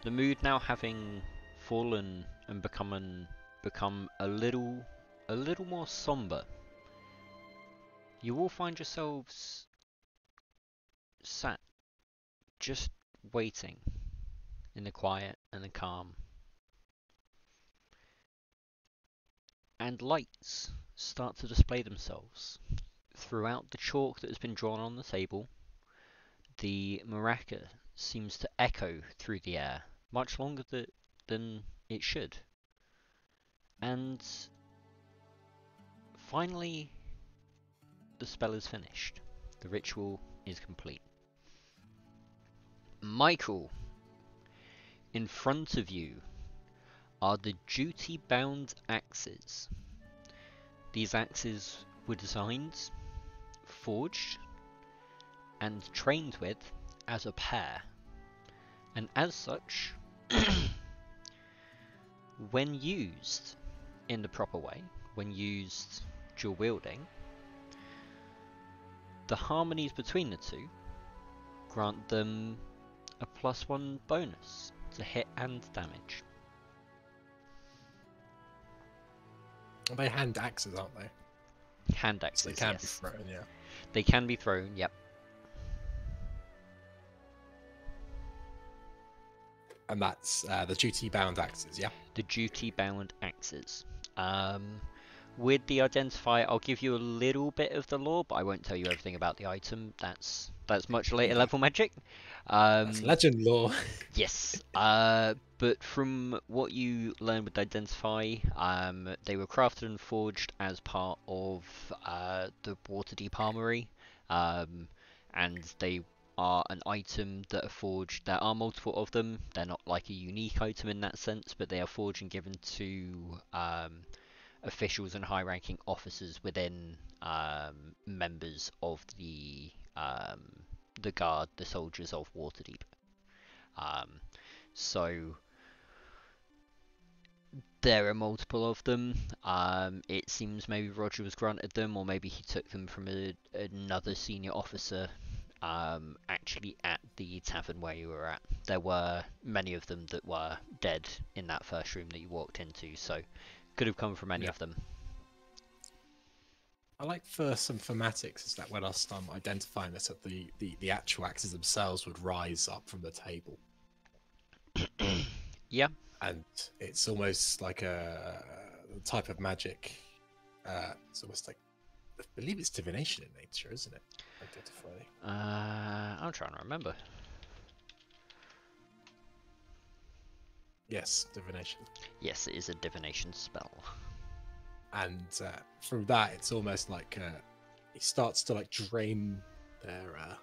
the mood now having fallen and become a little more somber, you all find yourselves sat just waiting in the quiet and the calm. And lights start to display themselves throughout the chalk that has been drawn on the table. The maraca seems to echo through the air much longer than it should. And finally, the spell is finished. The ritual is complete. Michael, in front of you are the duty-bound axes. These axes were designed, forged, and trained with as a pair, and as such, when used in the proper way, when used dual wielding, the harmonies between the two grant them a +1 bonus to hit and damage. They hand axes, aren't they? Hand So axes, they can yes. be thrown, yeah. They can be thrown, yep. And that's the duty-bound axes, yeah? The duty-bound axes. With the identifier, I'll give you a little bit of the lore, but I won't tell you everything about the item. That's much later level magic. That's legend lore. Yes. But from what you learn with Identify, they were crafted and forged as part of the Waterdeep Armory, and they are an item that are forged. There are multiple of them. They're not like a unique item in that sense, but they are forged and given to officials and high-ranking officers within members of the guard, the soldiers of Waterdeep. So there are multiple of them. It seems maybe Roger was granted them, or maybe he took them from another senior officer. Actually, at the tavern where you were at, there were many of them that were dead in that first room that you walked into. So could have come from any of them. I like for some thematics is that when I start identifying this, that the actual axes themselves would rise up from the table. Yeah. And it's almost like a type of magic. It's almost like, I believe it's divination in nature, isn't it? Identify. I'm trying to remember. Yes, divination. Yes, it is a divination spell. And through that, it's almost like he starts to like drain their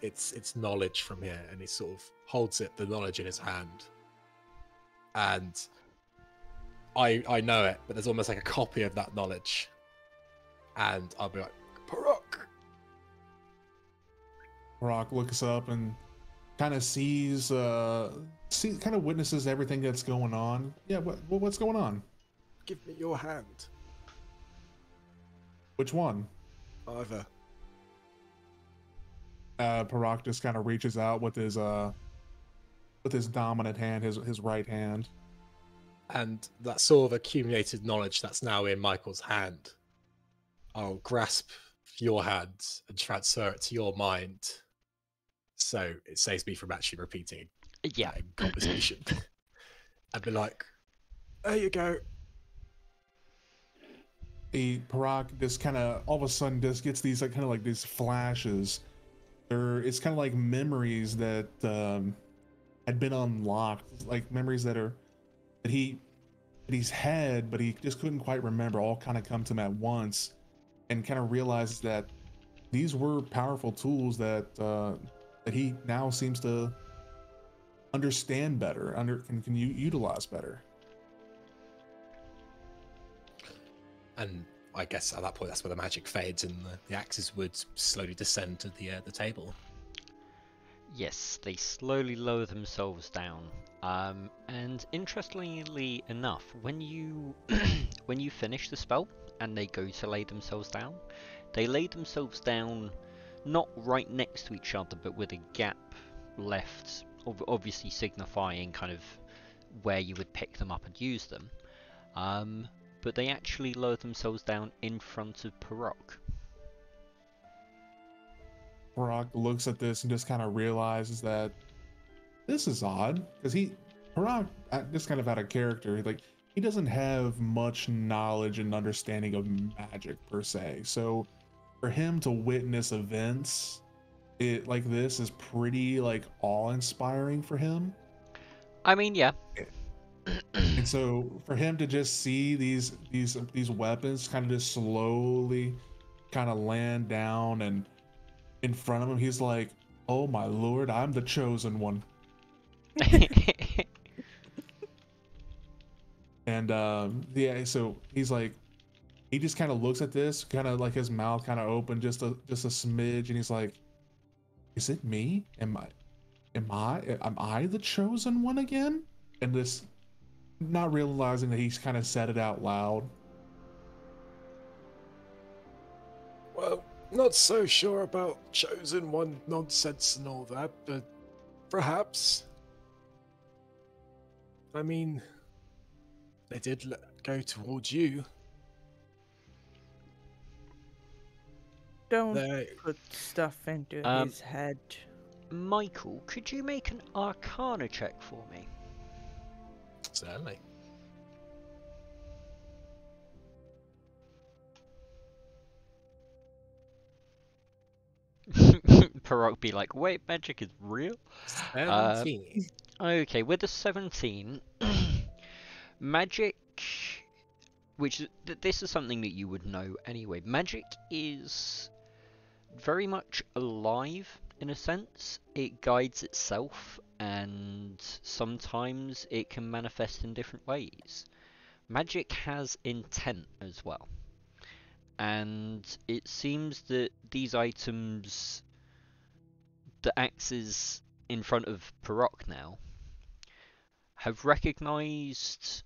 its knowledge from here, and he sort of holds the knowledge in his hand. And I know it, but there's almost like a copy of that knowledge, and I'll be like, Parok. Rock looks up and kind of kind of witnesses everything that's going on. Yeah, what's going on? Give me your hand. Which one? Either. Parok just kind of reaches out with his dominant hand, his right hand. And that sort of accumulated knowledge that's now in Michael's hand, I'll grasp your hand and transfer it to your mind. So it saves me from actually repeating Yeah. conversation. I'd be like, There you go. Parok just kind of all of a sudden just gets these like kind of like these flashes. It's kind of like memories that had been unlocked, like memories that he's had, but he just couldn't quite remember. All kind of come to him at once, and kind of realizes that these were powerful tools that he now seems to understand better, can utilize better. and I guess at that point that's where the magic fades and the axes would slowly descend to the table. Yes, they slowly lower themselves down. And interestingly enough, when you when you finish the spell and they go to lay themselves down, they lay themselves down not right next to each other, but with a gap left, obviously signifying kind of where you would pick them up and use them. But they actually lower themselves down in front of Parok. Parok looks at this and just kind of realizes that this is odd, because Parok, just kind of out of character, like he doesn't have much knowledge and understanding of magic per se. So for him to witness events like this is pretty like awe-inspiring for him. I mean, yeah. And so for him to just see these weapons kind of just slowly kind of land down and in front of him, he's like, "Oh my lord, I'm the chosen one." And yeah, so he's like, he just kind of looks at this, kind of like his mouth kind of open just a smidge, and he's like, "Is it me? Am I the chosen one again?" And this, not realizing that he's kind of said it out loud. Well, not so sure about chosen one nonsense and all that, but perhaps. I mean, they did go towards you. Don't They, put stuff into his head. Michael, could you make an Arcana check for me? certainly. Parok be like, wait, magic is real? 17. Okay, with a 17, magic, this is something that you would know anyway. Magic is very much alive in a sense. It guides itself, and sometimes it can manifest in different ways. Magic has intent as well. And it seems that these items, the axes in front of Parok now, have recognized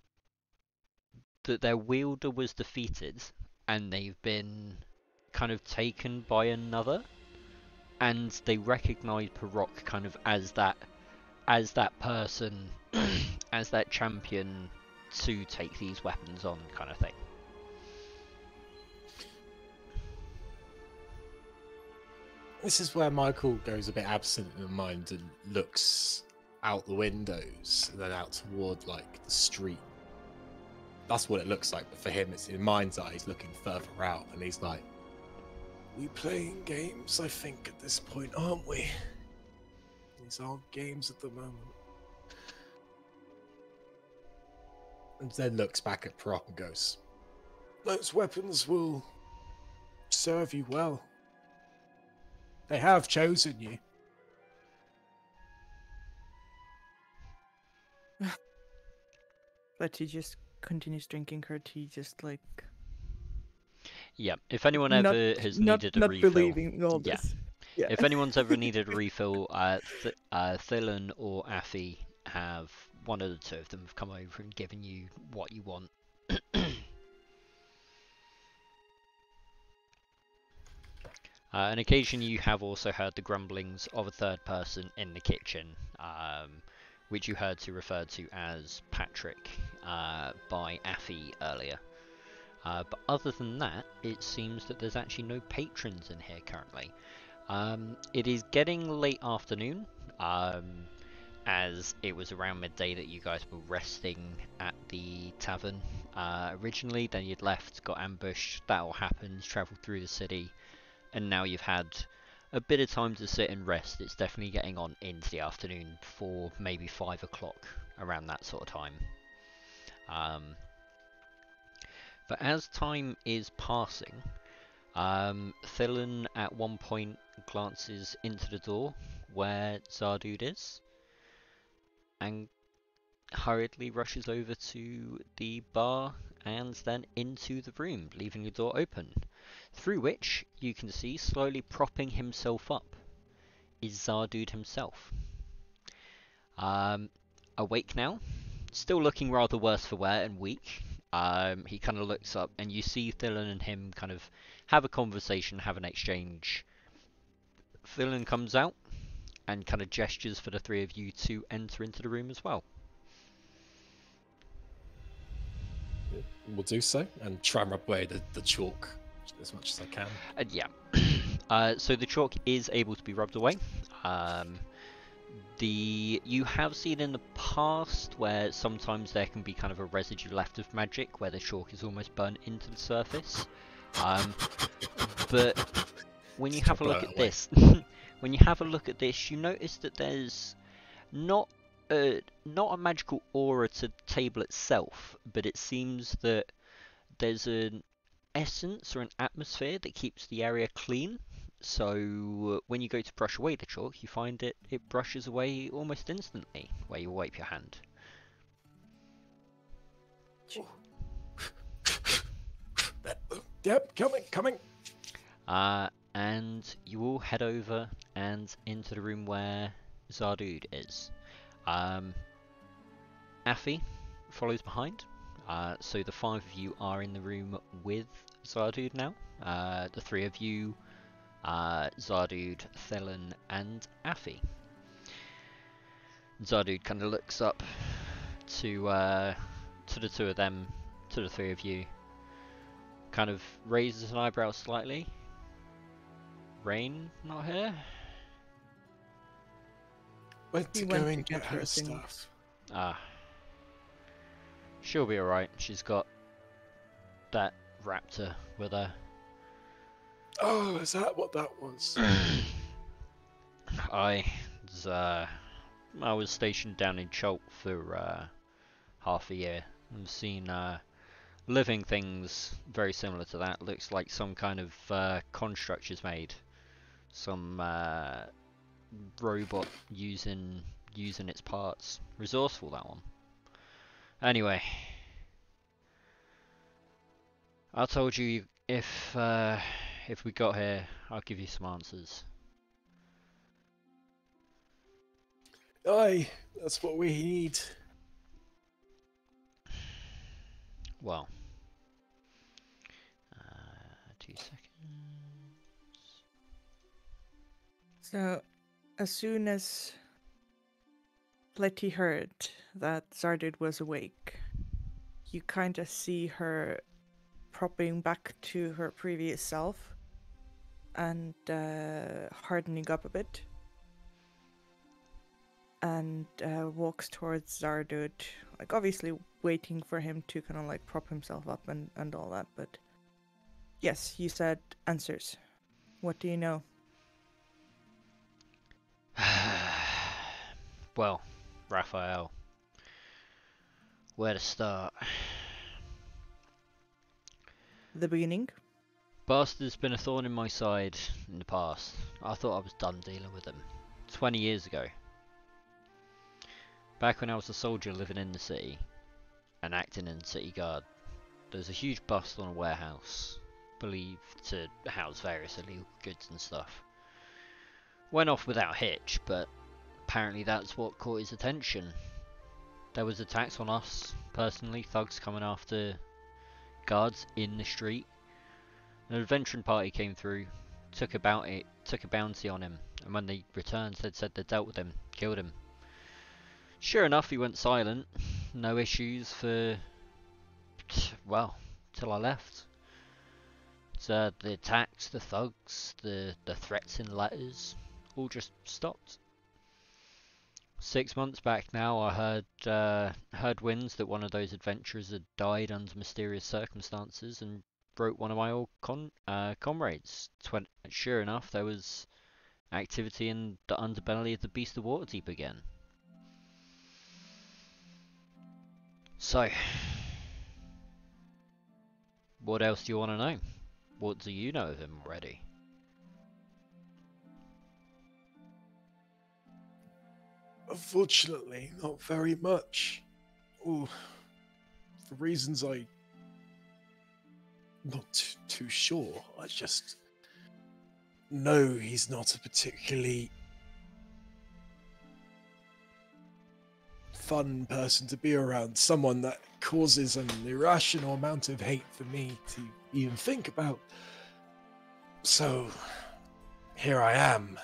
that their wielder was defeated and they've been kind of taken by another, and they recognize Parok kind of as that person, as that champion to take these weapons on, kind of thing. This is where Michael goes a bit absent in mind and looks out the windows and then out toward like the street. That's what it looks like, but for him it's in mind's eye, he's looking further out and he's like, we playing games, I think, at this point, aren't we? These aren't games at the moment. And then looks back at Parok and goes, those weapons will serve you well. They have chosen you. But he just continues drinking her tea, just like Yeah, if anyone not, ever has not, needed a not refill, believing all yeah. this. Yeah. If anyone's ever needed a refill, Thillen or Afi have, one of the two of them have come over and given you what you want. On occasion you have also heard the grumblings of a third person in the kitchen, which you heard referred to as Patrick by Afi earlier. But other than that, it seems that there's actually no patrons in here currently. It is getting late afternoon, as it was around midday that you guys were resting at the tavern originally. Then you'd left, got ambushed, that all happened, travelled through the city, and now you've had a bit of time to sit and rest. It's definitely getting on into the afternoon, for maybe 5 o'clock, around that sort of time. But as time is passing, Thillen at one point glances into the door where Zardud is, and hurriedly rushes over to the bar and then into the room, leaving the door open, through which you can see, slowly propping himself up, is Zardud himself. Awake now, still looking rather worse for wear and weak. He kind of looks up and you see Thillen and him kind of have a conversation, have an exchange. Thillen comes out and kind of gestures for the three of you to enter into the room as well. We'll do so and try and rub away the chalk as much as I can. Yeah. So the chalk is able to be rubbed away. You have seen in the past where sometimes there can be kind of a residue left of magic where the chalk is almost burnt into the surface. But when you have a look at this, you notice that there's not a magical aura to the table itself, but it seems that there's an essence or an atmosphere that keeps the area clean. So when you go to brush away the chalk, you find it brushes away almost instantly where you wipe your hand. Gee. Yep, coming. And you all head over and into the room where Zardud is. Affy follows behind. So the 5 of you are in the room with Zardud now. The 3 of you, Zardud, Thelen, and Affy. Zardud kind of looks up to the 2 of them, to the 3 of you. Kind of raises an eyebrow slightly. Rain not here? Went to He go went to and get get her her things. stuff. Ah. She'll be alright. She's got that raptor with her. Oh, is that what that was? I was stationed down in Chult for half a year. I've seen living things very similar to that. Looks like some kind of construct is made. Some robot using its parts. Resourceful, that one. Anyway, I told you if we got here, I'll give you some answers. Aye, that's what we need. Well, 2 seconds. So, as soon as Letty heard that Zardud was awake, you kind of see her propping back to her previous self and hardening up a bit. And walks towards Zardud, like obviously waiting for him to kind of like prop himself up and all that. But yes, you said answers. What do you know? Well, Raphael, where to start? The beginning? Bastard's been a thorn in my side in the past. I thought I was done dealing with him 20 years ago. Back when I was a soldier living in the city and acting in city guard, there was a huge bust on a warehouse, believed to house various illegal goods and stuff. Went off without a hitch, but apparently that's what caught his attention. There was attacks on us, personally, thugs coming after guards in the street. An adventuring party came through, took a bounty on him, and when they returned, they'd said they dealt with him, killed him. Sure enough, he went silent. No issues for, well, till I left. So the attacks, the thugs, the threats in letters, all just stopped. 6 months back now, I heard winds that one of those adventurers had died under mysterious circumstances, and wrote one of my old comrades. Sure enough, there was activity in the underbelly of the Beast of Waterdeep again. So, what else do you want to know? What do you know of him already? Unfortunately, not very much. Oh, for reasons I'm not too sure. I just know he's not a particularly fun person to be around. Someone that causes an irrational amount of hate for me to even think about. So, here I am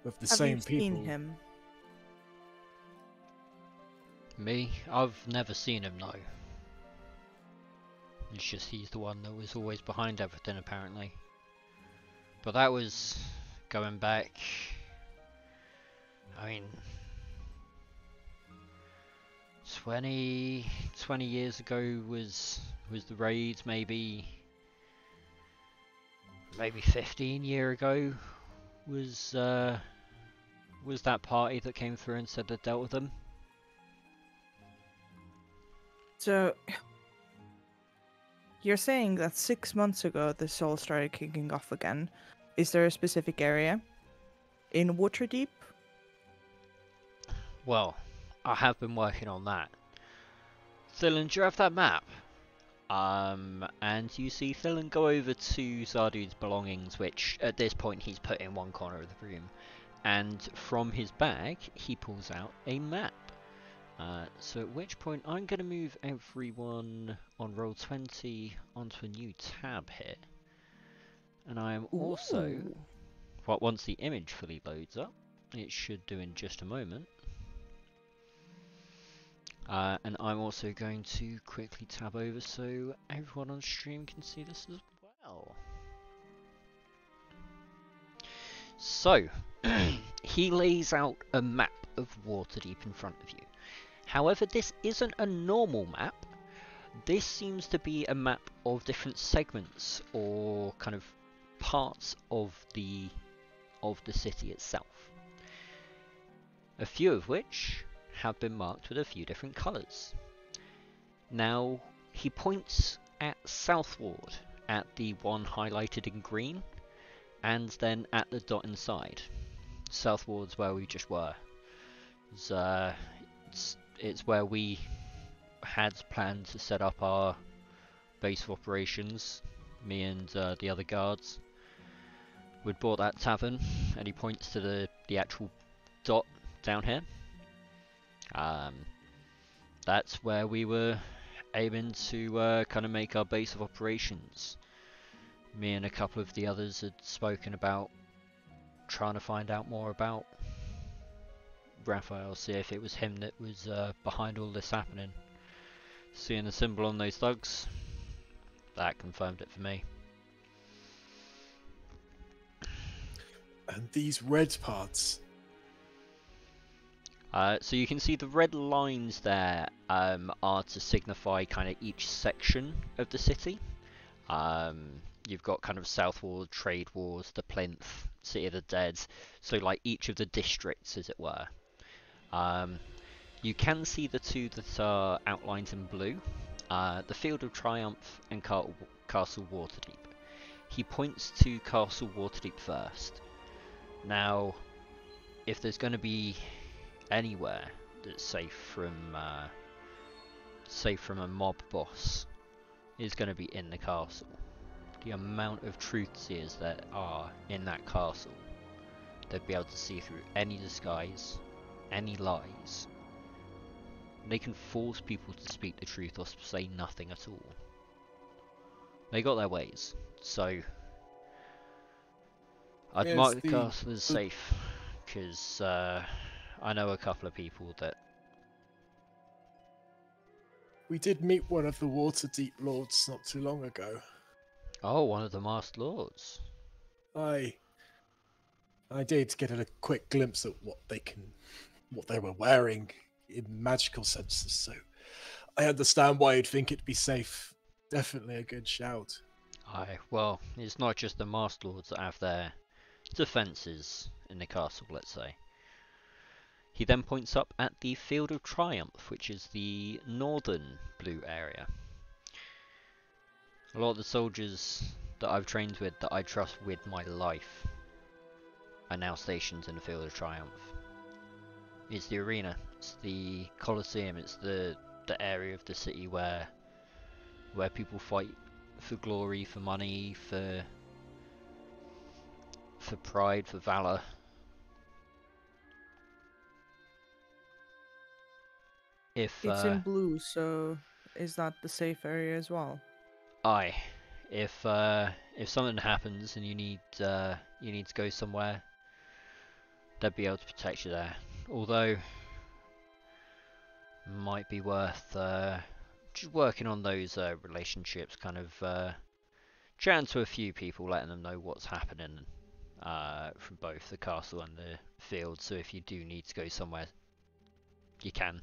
with the Have same you people. seen him? Me? I've never seen him, no. It's just he's the one that was always behind everything, apparently. But that was going back, I mean, 20 years ago was the raids, maybe 15 year ago was that party that came through and said they dealt with them. So, you're saying that 6 months ago this all started kicking off again. Is there a specific area in Waterdeep? Well, I have been working on that. Thillen, do you have that map? And you see Thillen go over to Zardu's belongings, which at this point he's put in one corner of the room, and from his bag he pulls out a map. So at which point I'm going to move everyone on Roll20 onto a new tab here. And I am also, Ooh. well, once the image fully loads up, it should do in just a moment. And I'm also going to quickly tab over so everyone on stream can see this as well. So, he lays out a map of Waterdeep in front of you. However, this isn't a normal map. This seems to be a map of different segments or kind of parts of the city itself. A few of which have been marked with a few different colours. Now, he points at Southward, at the one highlighted in green, and then at the dot inside. Southward's where we just were. It's where we had planned to set up our base of operations, me and the other guards. We'd bought that tavern, and he points to the actual dot down here. That's where we were aiming to kind of make our base of operations. Me and a couple of the others had spoken about trying to find out more about Raphael, see if it was him that was behind all this happening. Seeing the symbol on those thugs, that confirmed it for me. And these red parts. So you can see the red lines there are to signify kind of each section of the city. You've got kind of Southward, Trade Wars, the Plinth, City of the Dead, so like each of the districts as it were. You can see the two that are outlined in blue, the Field of Triumph and Castle Waterdeep. He points to Castle Waterdeep first. Now, if there's going to be anywhere that's safe from a mob boss, is going to be in the castle. The amount of truth-seers that are in that castle, they'd be able to see through any disguise, any lies. They can force people to speak the truth or say nothing at all. They got their ways, so I'd mark the castle as safe, because I know a couple of people that... We did meet one of the Waterdeep Lords not too long ago. Oh, one of the Masked Lords. I did get a quick glimpse at what they were wearing in magical senses, so I understand why you'd think it'd be safe. Definitely a good shout. Aye, well, it's not just the Masked Lords that have their defences in the castle, let's say. He then points up at the Field of Triumph, which is the northern blue area. A lot of the soldiers that I've trained with, that I trust with my life, are now stationed in the Field of Triumph. It's the arena, it's the Colosseum, it's the area of the city where people fight for glory, for money, for pride, for valor. If It's in blue, so is that the safe area as well? aye, if something happens and you need to go somewhere, they'd be able to protect you there. Although, might be worth just working on those relationships, kind of chatting to a few people, letting them know what's happening from both the castle and the field, so if you do need to go somewhere, you can.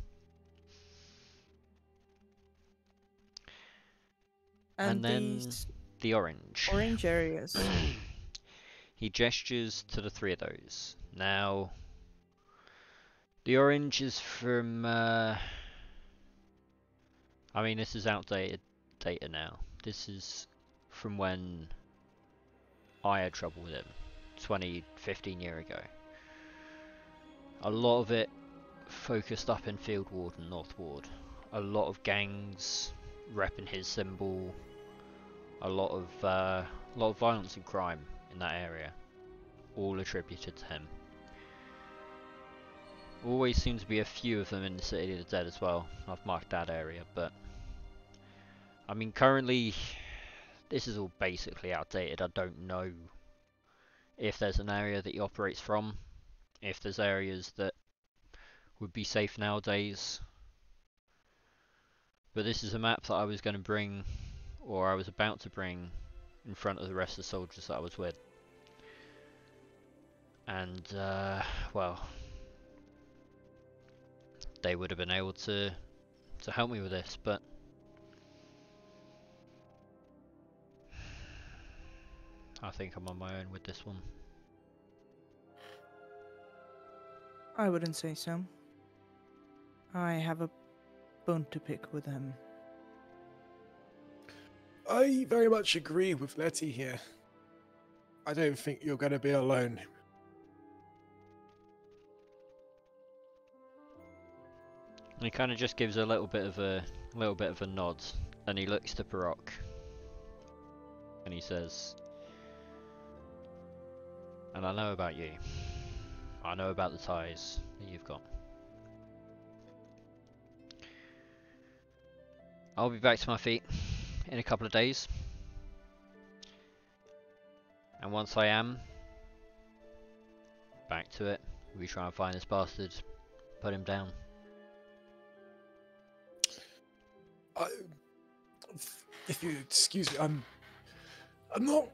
And then these the orange. orange areas. He gestures to the three of those. Now, the orange is from... I mean, this is outdated data now. This is from when I had trouble with him, 15 years ago. A lot of it focused up in Field Ward and North Ward. a lot of gangs repping his symbol, a lot of violence and crime in that area, all attributed to him. Always seems to be a few of them in the City of the Dead as well. I've marked that area, but I mean currently this is all basically outdated. I don't know if there's an area that he operates from, if there's areas that would be safe nowadays. But this is a map that I was going to bring, or I was about to bring, in front of the rest of the soldiers that I was with. And, well, they would have been able to help me with this, but I think I'm on my own with this one. I wouldn't say so. I have a bone to pick with him. I very much agree with Letty here. I don't think you're going to be alone. He kind of just gives a little bit of a nod, and he looks to Parok, and he says, "And I know about you. I know about the ties that you've got. I'll be back to my feet in a couple of days, and once I am back to it, we try and find this bastard, put him down." If you excuse me, I'm not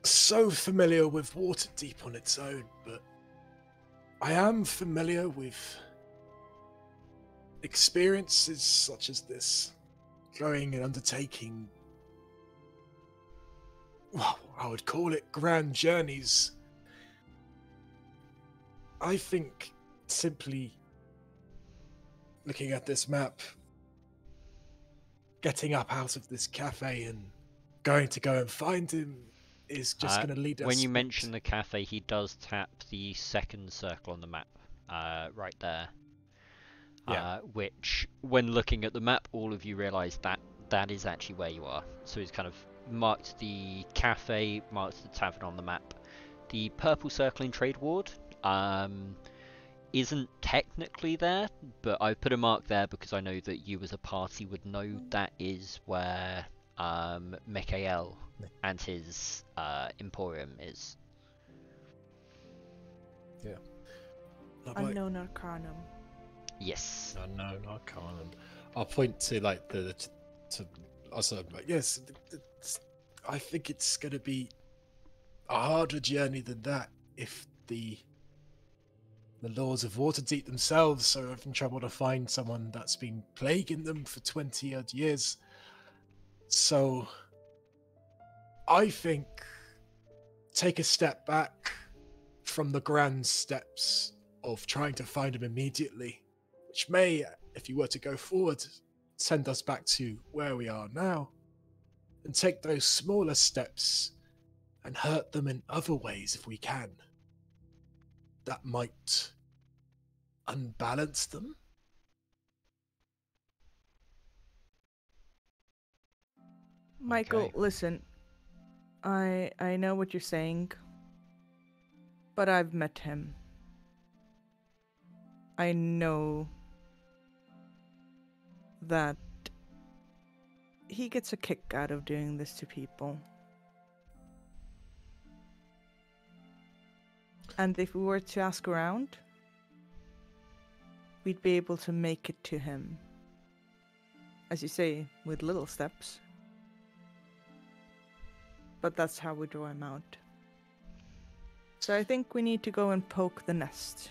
so familiar with Waterdeep on its own, but I am familiar with experiences such as this, going and undertaking, well, I would call it grand journeys. I think simply looking at this map, getting up out of this cafe and going to go and find him is just going to lead us. When you mention the cafe, he does tap the second circle on the map, right there. Yeah. Which, when looking at the map, all of you realise that is actually where you are. So he's kind of marked the cafe, marked the tavern on the map. The purple circle in Trade Ward isn't technically there, but I put a mark there because I know that you as a party would know that is where Mikael and his Emporium is. Yeah. Unknown Arcanum. Yes. Unknown Arcanum. I'll point to like to also Yes, I think it's going to be a harder journey than that if the Lords of Waterdeep themselves are having trouble to find someone that's been plaguing them for 20-odd years. So, I think take a step back from the grand steps of trying to find him immediately, which may, if you were to go forward, send us back to where we are now, and take those smaller steps and hurt them in other ways if we can. That might unbalance them. Michael, Okay. listen. I know what you're saying, but I've met him. I know that he gets a kick out of doing this to people. And if we were to ask around, we'd be able to make it to him. As you say, with little steps. But that's how we draw him out. So I think we need to go and poke the nest.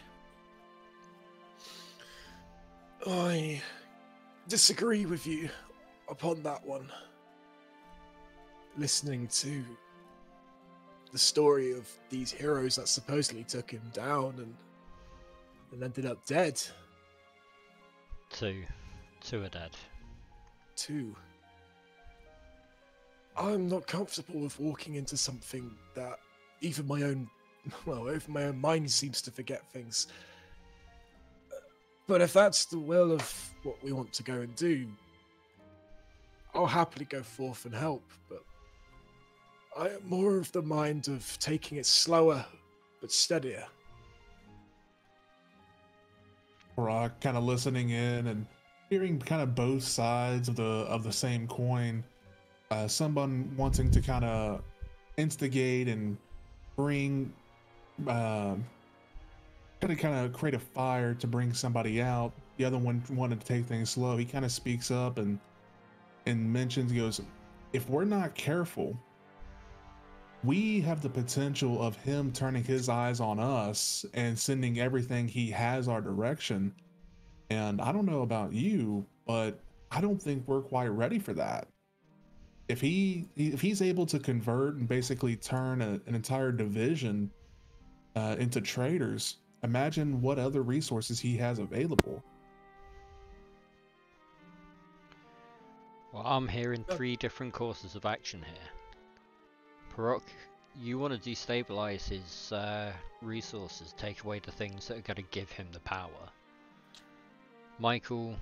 I disagree with you upon that one. Listening to the story of these heroes that supposedly took him down and ended up dead. Two are dead. Two. I'm not comfortable with walking into something that even my own mind seems to forget things. But if that's the will of what we want to go and do, I'll happily go forth and help. But I am more of the mind of taking it slower but steadier. Rock kind of listening in and hearing kind of both sides of the same coin. Someone wanting to kind of instigate and bring, kind of create a fire to bring somebody out. The other one wanted to take things slow. He kind of speaks up and mentions, he goes, if we're not careful, we have the potential of him turning his eyes on us and sending everything he has our direction. And I don't know about you, but I don't think we're quite ready for that. If he's able to convert and basically turn an entire division into traders, imagine what other resources he has available. Well, I'm hearing 3 different courses of action here. Parok, you want to destabilize his resources, take away the things that are going to give him the power. Michael,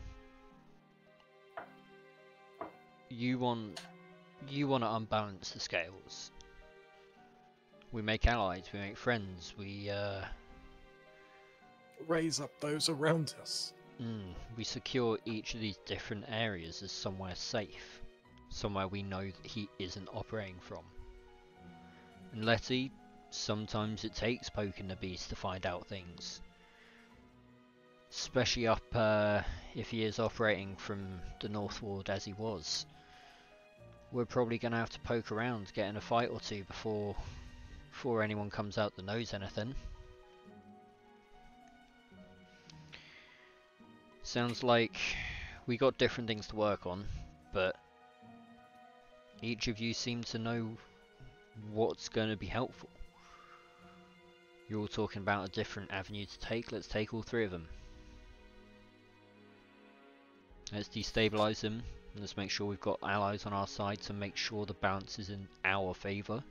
you want to unbalance the scales. We make allies, we make friends, we Raise up those around us. we secure each of these different areas as somewhere safe, somewhere we know that he isn't operating from. And Letty, sometimes it takes poking the beast to find out things. Especially up if he is operating from the North Ward as he was. We're probably going to have to poke around, get in a fight or two before anyone comes out that knows anything. Sounds like we got different things to work on, but each of you seem to know what's going to be helpful. You're all talking about a different avenue to take. Let's take all 3 of them. Let's destabilize them. Let's make sure we've got allies on our side to make sure the balance is in our favour.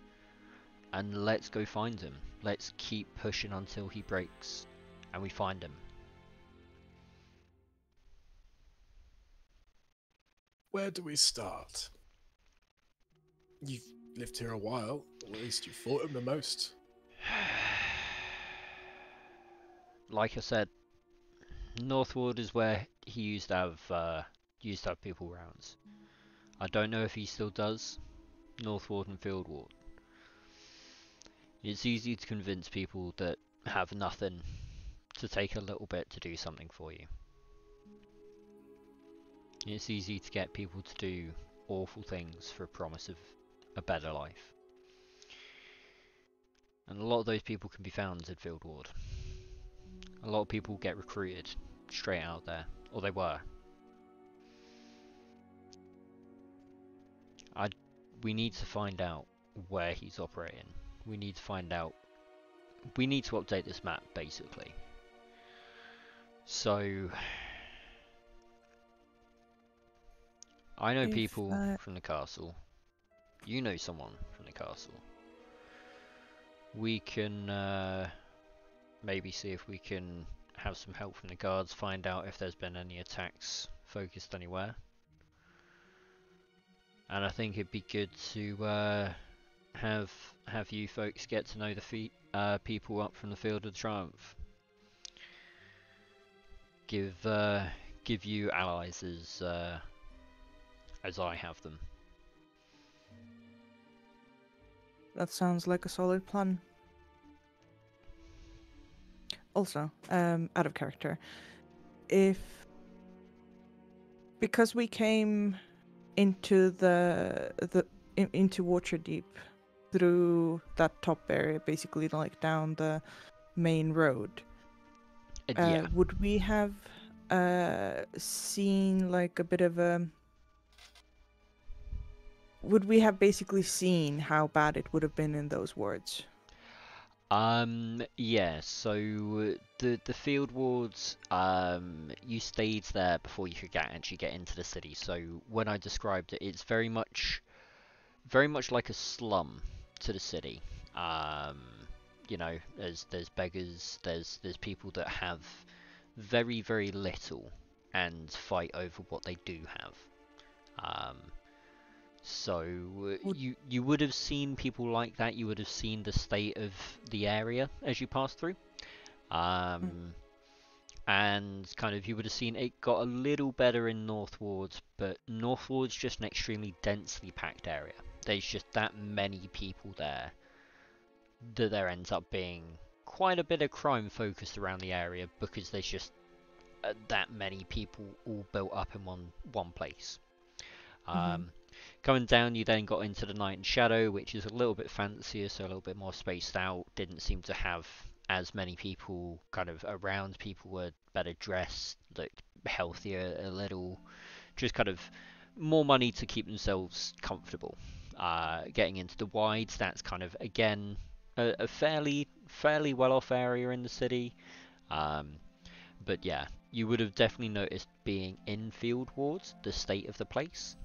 And let's go find him. Let's keep pushing until he breaks and we find him. Where do we start? You've lived here a while, or at least you fought him the most. Like I said, Northward is where he used to have people rounds. I don't know if he still does. Northward and Field Ward. It's easy to convince people that have nothing to take a little bit to do something for you. It's easy to get people to do awful things for a promise of a better life. And a lot of those people can be found in Field Ward. A lot of people get recruited straight out there, or they were. We need to find out where he's operating. We need to find out. We need to update this map, basically. So I know people from the castle. You know someone from the castle. We can maybe see if we can have some help from the guards, find out if there's been any attacks focused anywhere. And I think it'd be good to have you folks get to know the people up from the Field of Triumph. Give you allies as I have them. That sounds like a solid plan. Also, out of character, because we came into into Waterdeep through that top area, basically like down the main road. Yeah. Would we have seen like a bit of a? Would we have basically seen how bad it would have been in those wards? Yeah, so the field wards, you stayed there before you could actually get into the city. So when I described it, it's very much like a slum to the city. You know, there's beggars, there's people that have very, very little and fight over what they do have. So you would have seen people like that. You would have seen the state of the area as you pass through, and kind of you would have seen it got a little better in North Wards, but North Ward's just an extremely densely packed area. There's just that many people there that there ends up being quite a bit of crime focused around the area because there's just that many people all built up in one place. Coming down, you then got into the Night and Shadow, which is a little bit fancier, so a little bit more spaced out. Didn't seem to have as many people kind of around. People were better dressed, looked healthier a little, just kind of more money to keep themselves comfortable. Getting into the Wides, that's kind of again a fairly well-off area in the city. But yeah, you would have definitely noticed being in Field Wards, the state of the place.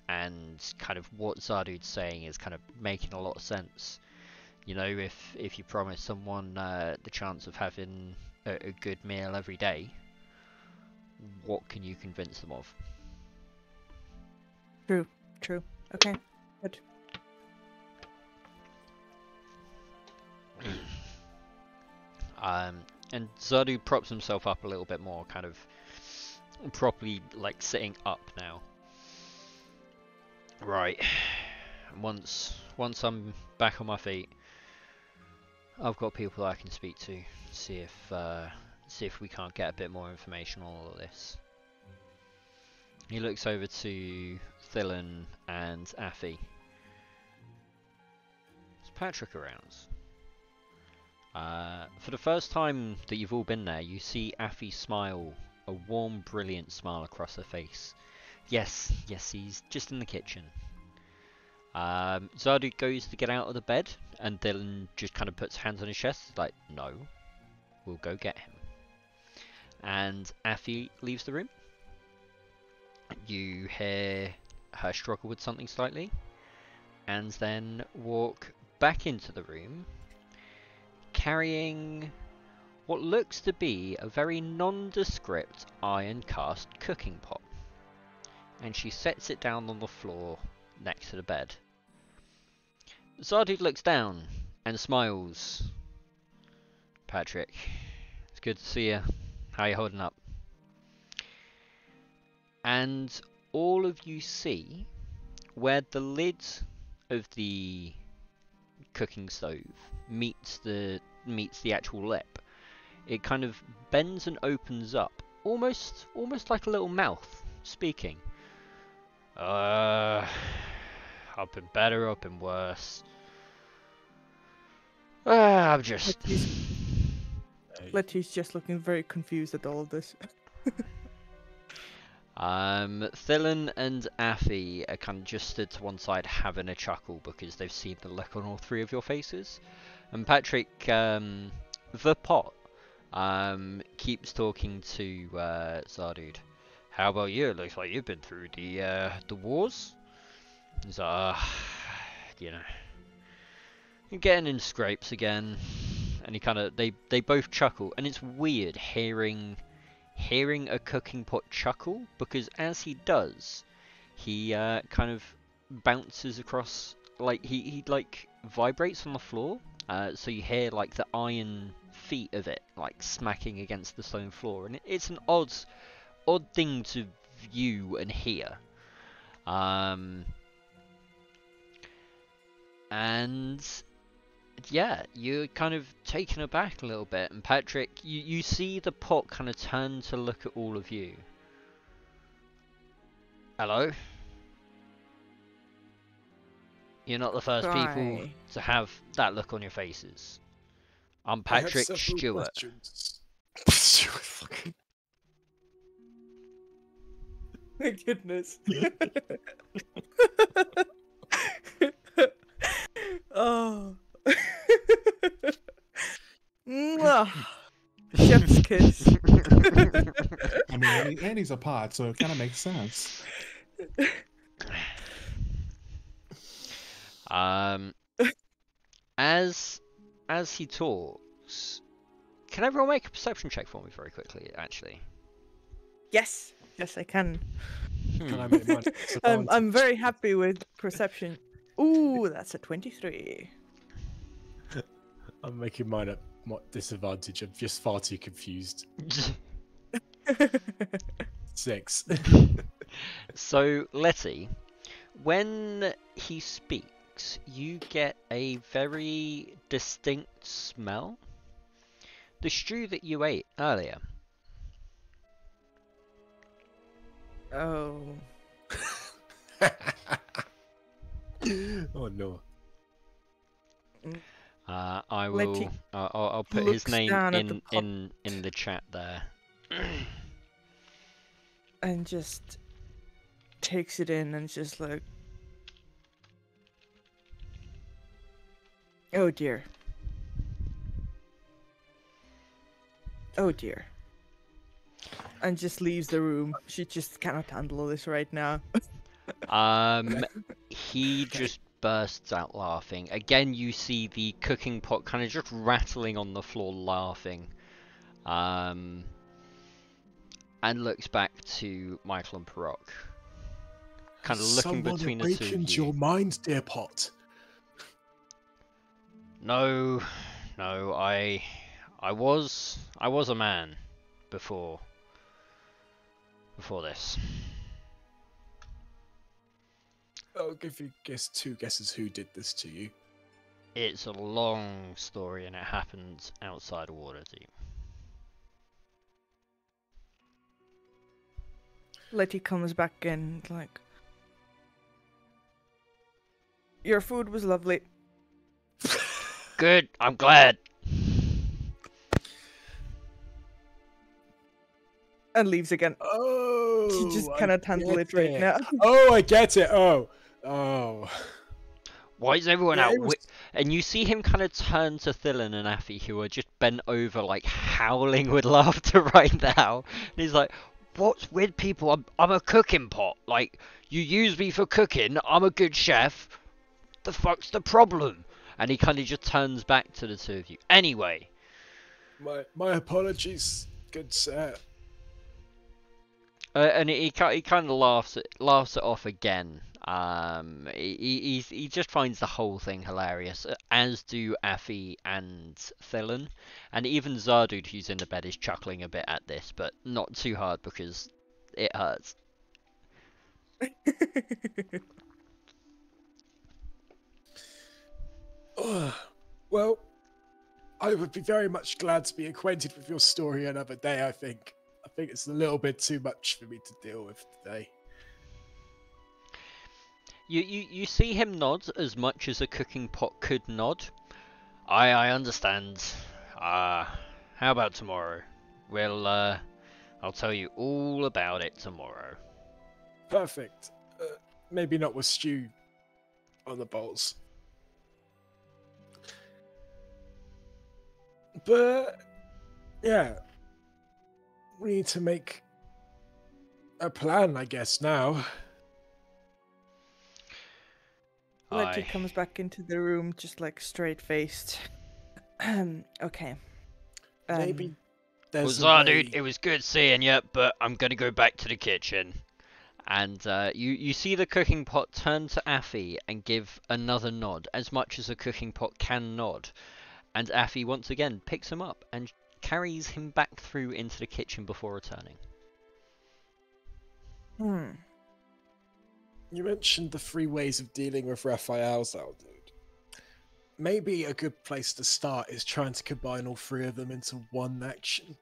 And kind of what Zardu's saying is kind of making a lot of sense. You know, if you promise someone the chance of having a good meal every day, what can you convince them of? True. Okay, good. And Zardu props himself up a little bit more, kind of properly like sitting up now. Right. Once I'm back on my feet, I've got people I can speak to, see if we can't get a bit more information on all of this. He looks over to Thillen and Affy. Is Patrick around? For the first time that you've all been there, you see Affy smile, a warm, brilliant smile across her face. Yes, he's just in the kitchen. Zardu goes to get out of the bed, and Dylan just kind of puts hands on his chest, like, no, we'll go get him. And Affy leaves the room. You hear her struggle with something slightly, and then walk back into the room, carrying what looks to be a very nondescript iron cast cooking pot. And she sets it down on the floor next to the bed. Zardu looks down and smiles. Patrick, it's good to see you. How you holding up? And all of you see where the lid of the cooking stove meets the actual lip. It kind of bends and opens up, almost like a little mouth speaking. I've been better, I've been worse. I'm just... Letty's just looking very confused at all of this. Thillen and Affy are kind of just stood to one side having a chuckle because they've seen the look on all three of your faces. And Patrick, the pot, keeps talking to Zardu. How about you? It looks like you've been through the wars. He's like, you know, you're getting in scrapes again. And he kind of, they both chuckle, and it's weird hearing a cooking pot chuckle, because as he does, he kind of bounces across, like he like vibrates on the floor. So you hear like the iron feet of it like smacking against the stone floor, and it's an odd thing to view and hear. And yeah, you're kind of taken aback a little bit, and Patrick, you see the pot kind of turn to look at all of you. Hello? You're not the first people to have that look on your faces. I'm Patrick Stewart. My goodness. Oh. Mwah. Chef's kiss. I mean, Andy's a pot, so it kind of makes sense. As he talks, Can everyone make a perception check for me very quickly, actually? Yes, yes, I can. Can I make mine? I'm very happy with perception. Ooh, that's a 23. I'm making mine at disadvantage. I'm just far too confused. 6. So, Letty, when he speaks, you get a very distinct smell. The stew that you ate earlier. Oh. Oh no. I Letty will. I'll put his looks name down at the in the chat there. And just takes it in and just like, oh dear. Oh dear. And just leaves the room. She just cannot handle this right now. He just bursts out laughing. Again, you see the cooking pot kind of just rattling on the floor, laughing. And looks back to Michael and Perrock. Kind of looking between the two of awakened you. your mind, dear Pot. No, I was a man before this. I'll give you two guesses who did this to you. It's a long story and it happened outside of Waterdeep. Letty comes back in like, your food was lovely. Good, I'm glad. And leaves again. Oh, She just I cannot handle get it right now. Oh, I get it. Oh. Why is everyone Yeah, out? it was- And you see him kind of turn to Thillen and Affy, who are just bent over, like howling with laughter right now. And he's like, "What's with people? I'm a cooking pot. Like, you use me for cooking. I'm a good chef. The fuck's the problem?" And he kind of just turns back to the two of you. Anyway, My apologies, good sir. and he kind of laughs it off again. He just finds the whole thing hilarious, as do Affy and Thillen, and even Zardud, who's in the bed, is chuckling a bit at this, but not too hard because it hurts. Well, I would be very much glad to be acquainted with your story another day, I think. I think it's a little bit too much for me to deal with today. You see him nod as much as a cooking pot could nod. I understand. How about tomorrow? We'll I'll tell you all about it tomorrow. Perfect. Maybe not with stew on the bowls. But, yeah. We need to make a plan, I guess, now. Letty I comes back into the room just like straight faced. Okay. Maybe Well, there's a Zardud, way- it was good seeing you, but I'm gonna go back to the kitchen. And you see the cooking pot turn to Affy and give another nod, as much as a cooking pot can nod. And Affy once again picks him up and carries him back through into the kitchen before returning. You mentioned the 3 ways of dealing with Raphael, Zaldud. Maybe a good place to start is trying to combine all 3 of them into one action.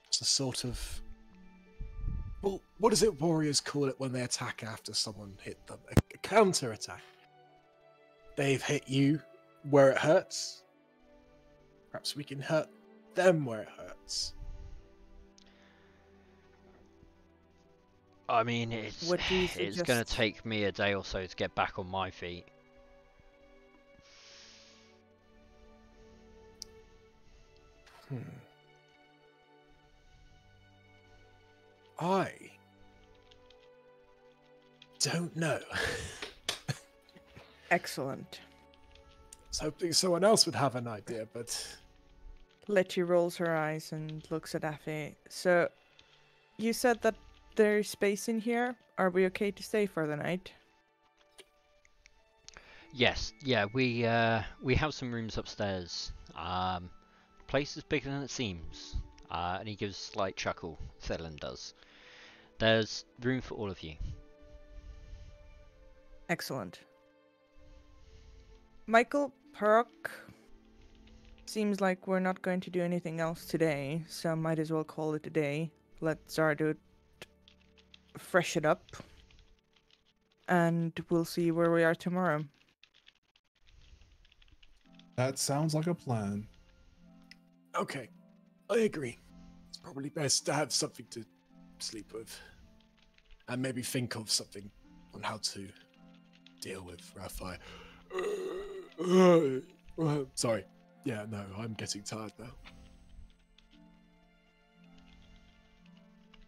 It's a sort of... Well, what does it warriors call it when they attack after someone hit them? A counter-attack. They've hit you where it hurts. Perhaps we can hurt them where it hurts. I mean, What do you it's gonna suggest? take me a day or so to get back on my feet. I don't know. Excellent. was hoping someone else would have an idea, but Letty rolls her eyes and looks at Effie. So, you said that there's space in here. Are we okay to stay for the night? Yes, yeah, we have some rooms upstairs. The place is bigger than it seems. And he gives a slight chuckle, Thelen does. There's room for all of you. Excellent. Michael, Perk, seems like we're not going to do anything else today, so might as well call it a day. Let Zardut freshen up, and we'll see where we are tomorrow. That sounds like a plan. okay, I agree. It's probably best to have something to sleep with, and maybe think of something on how to deal with Raphael. Sorry. Yeah, no, I'm getting tired now.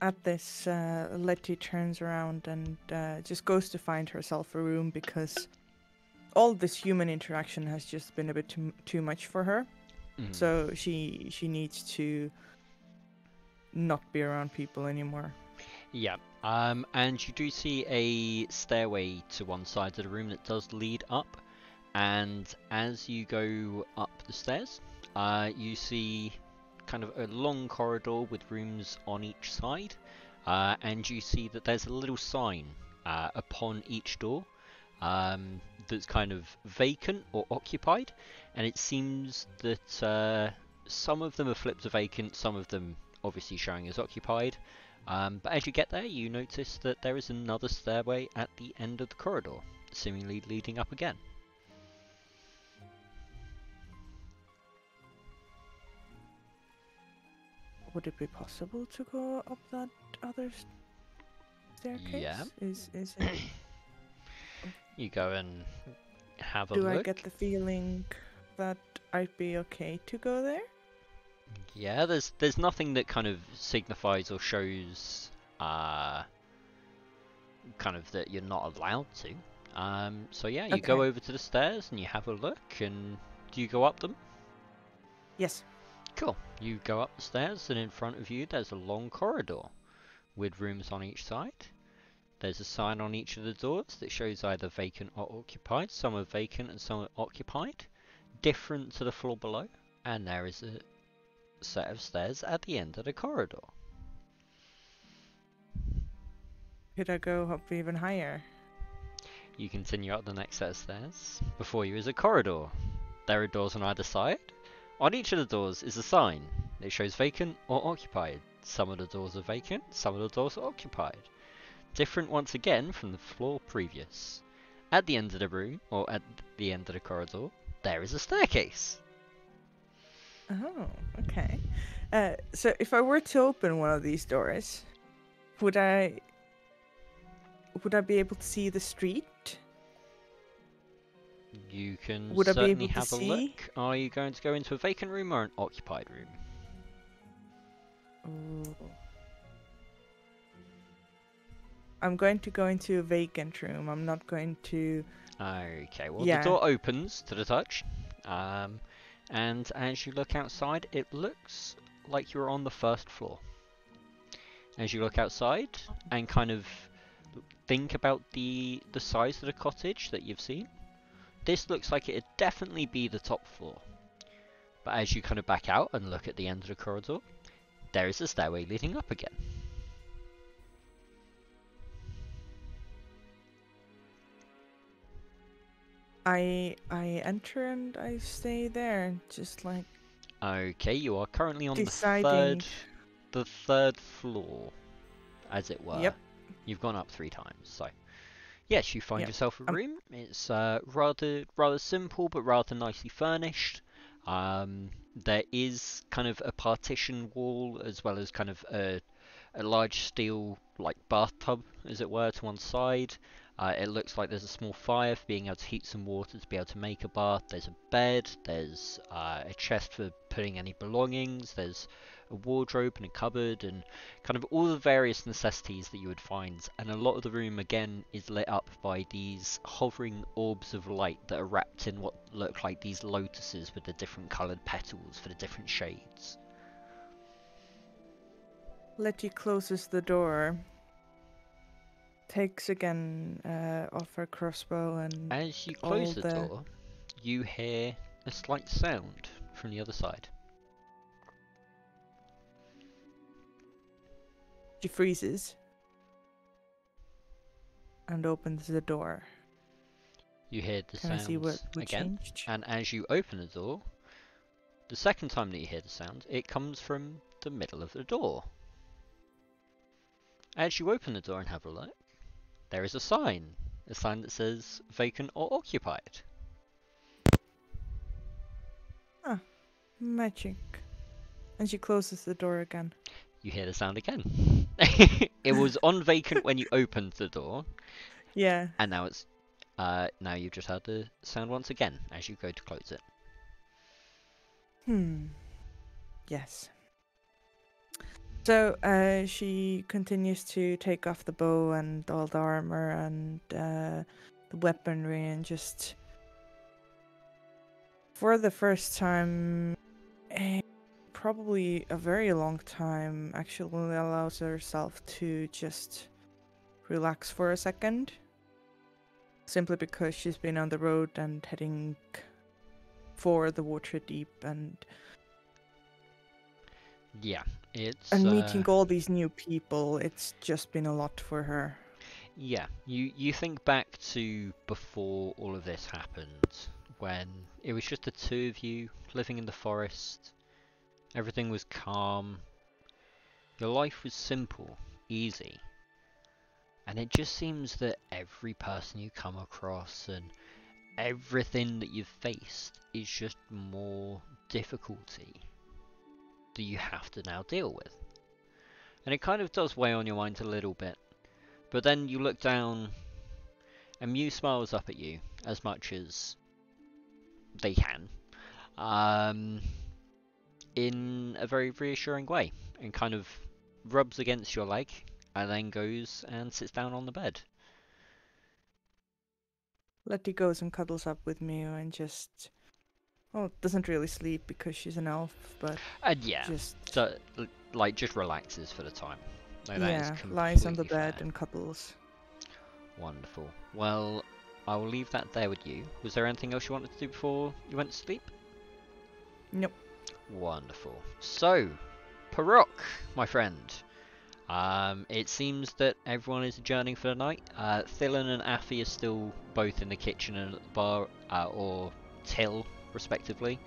At this, Letty turns around and just goes to find herself a room because all this human interaction has just been a bit too much for her. Mhm. So she needs to not be around people anymore. Yeah, and you do see a stairway to one side of the room that does lead up, and as you go up the stairs, you see kind of a long corridor with rooms on each side, and you see that there's a little sign upon each door that's kind of vacant or occupied, and it seems that some of them are flipped to vacant, some of them obviously showing as occupied. But as you get there, you notice that there is another stairway at the end of the corridor, seemingly leading up again. Would it be possible to go up that other staircase? Yeah. Is it? You go and have a Do look. I get the feeling that I'd be okay to go there? Yeah, there's nothing that kind of signifies or shows kind of that you're not allowed to. So yeah, you go Okay. over to the stairs and you have a look, and do you go up them? Yes. Cool. You go up the stairs, and in front of you there's a long corridor with rooms on each side. There's a sign on each of the doors that shows either vacant or occupied. Some are vacant and some are occupied, different to the floor below. And there is a set of stairs at the end of the corridor. Could I go up even higher? You continue up the next set of stairs. Before you is a corridor. There are doors on either side. On each of the doors is a sign. It shows vacant or occupied. Some of the doors are vacant, some of the doors are occupied. Different once again from the floor previous. At the end of the room, or at the end of the corridor, there is a staircase. Oh, okay. So if I were to open one of these doors, would I be able to see the street? You can Would I be certainly able to have a see? look. Are you going to go into a vacant room or an occupied room? Ooh. I'm going to go into a vacant room. I'm not going to. Okay, well Yeah. the door opens to the touch, and as you look outside, it looks like you're on the first floor. As you look outside and kind of think about the size of the cottage that you've seen, this looks like it'd definitely be the top floor. But as you kind of back out and look at the end of the corridor, there is a stairway leading up again. I enter and I stay there, just like Okay, you are currently on deciding. the third floor, as it were. Yep. You've gone up 3 times, so yes, you find Yep. yourself a room. It's rather simple, but rather nicely furnished. There is kind of a partition wall, as well as kind of a large steel like bathtub, as it were, to one side. It looks like there's a small fire for being able to heat some water to be able to make a bath. There's a bed. There's a chest for putting any belongings. There's a wardrobe and a cupboard and kind of all the various necessities that you would find. And a lot of the room again is lit up by these hovering orbs of light that are wrapped in what look like these lotuses with the different coloured petals for the different shades. Letty closes the door, takes again off her crossbow and As you all close the the- door, you hear a slight sound from the other side. she freezes and opens the door. You hear the Can I see what sounds we again, changed? and as you open the door, the second time that you hear the sound, it comes from the middle of the door. As you open the door and have a look, there is a sign that says vacant or occupied. Magic. And she closes the door again. You hear the sound again. It was on vacant when you opened the door, Yeah. and now it's now you've just heard the sound once again as you go to close it. Yes. So she continues to take off the bow and all the armor and the weaponry and just, for the first time, probably a very long time, actually allows herself to just relax for a second. Simply because she's been on the road and heading for the Waterdeep and Yeah, it's meeting all these new people. It's just been a lot for her. yeah. You think back to before all of this happened, when it was just the two of you living in the forest. Everything was calm. Your life was simple, easy. And it just seems that every person you come across and everything that you've faced is just more difficulty that you have to now deal with. And it kind of does weigh on your mind a little bit. But then you look down and Mew smiles up at you as much as they can. In a very reassuring way, and kind of rubs against your leg and then goes and sits down on the bed. Letty goes and cuddles up with Mew and just, well, doesn't really sleep because she's an elf, but And yeah, just so, like, just relaxes for the time. Like, that is lies on the completely bed fair. and cuddles. Wonderful. Well, I will leave that there with you. Was there anything else you wanted to do before you went to sleep? Nope. Wonderful. So, Parok, my friend. It seems that everyone is adjourning for the night. Thillen and Affy are still both in the kitchen and at the bar, or till, respectively.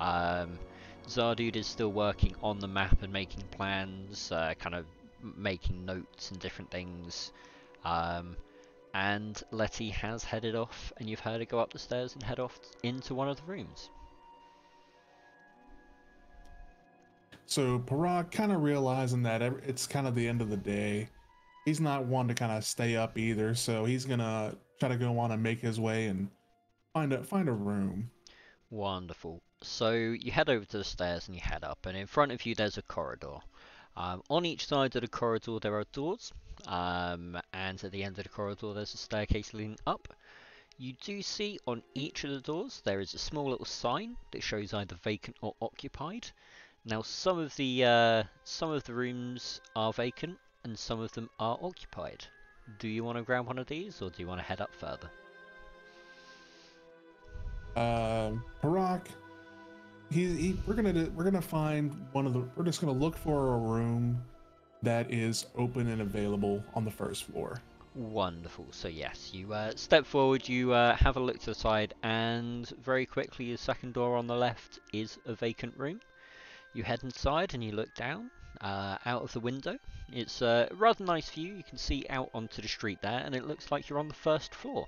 Zardood is still working on the map and making plans, kind of making notes and different things. And Letty has headed off, and you've heard her go up the stairs and head off into one of the rooms. So Parag kind of realizing that it's kind of the end of the day, he's not one to kind of stay up either. So he's gonna try to go on and make his way and find a room. Wonderful. So you head over to the stairs and you head up, and in front of you there's a corridor. On each side of the corridor there are doors, and at the end of the corridor there's a staircase leading up. You do see on each of the doors there is a small little sign that shows either vacant or occupied. Now some of the rooms are vacant and some of them are occupied. Do you want to grab one of these, or do you want to head up further? Parag, we're gonna find we're just gonna look for a room that is open and available on the first floor. Wonderful. So yes, you step forward, you have a look to the side, and very quickly the second door on the left is a vacant room. You head inside and you look down out of the window. It's a rather nice view. You can see out onto the street there, and it looks like you're on the first floor,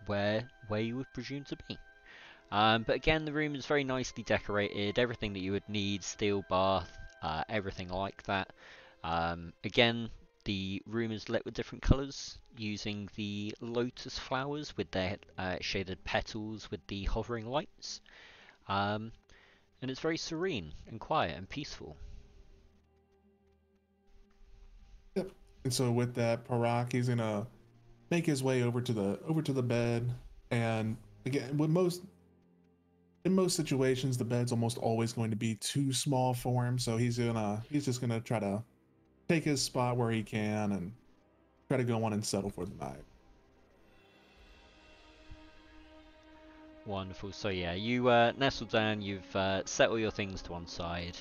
where you would presume to be. But again, the room is very nicely decorated. Everything that you would need, steel bath, everything like that. Again, the room is lit with different colours, using the lotus flowers with their shaded petals with the hovering lights. And it's very serene and quiet and peaceful. And so with that, Parak, he's gonna make his way over to the bed. And again, in most situations, the bed's almost always going to be too small for him. So he's just gonna try to take his spot where he can and try to go on and settle for the night. Wonderful. So yeah, you nestle down, you've set all your things to one side,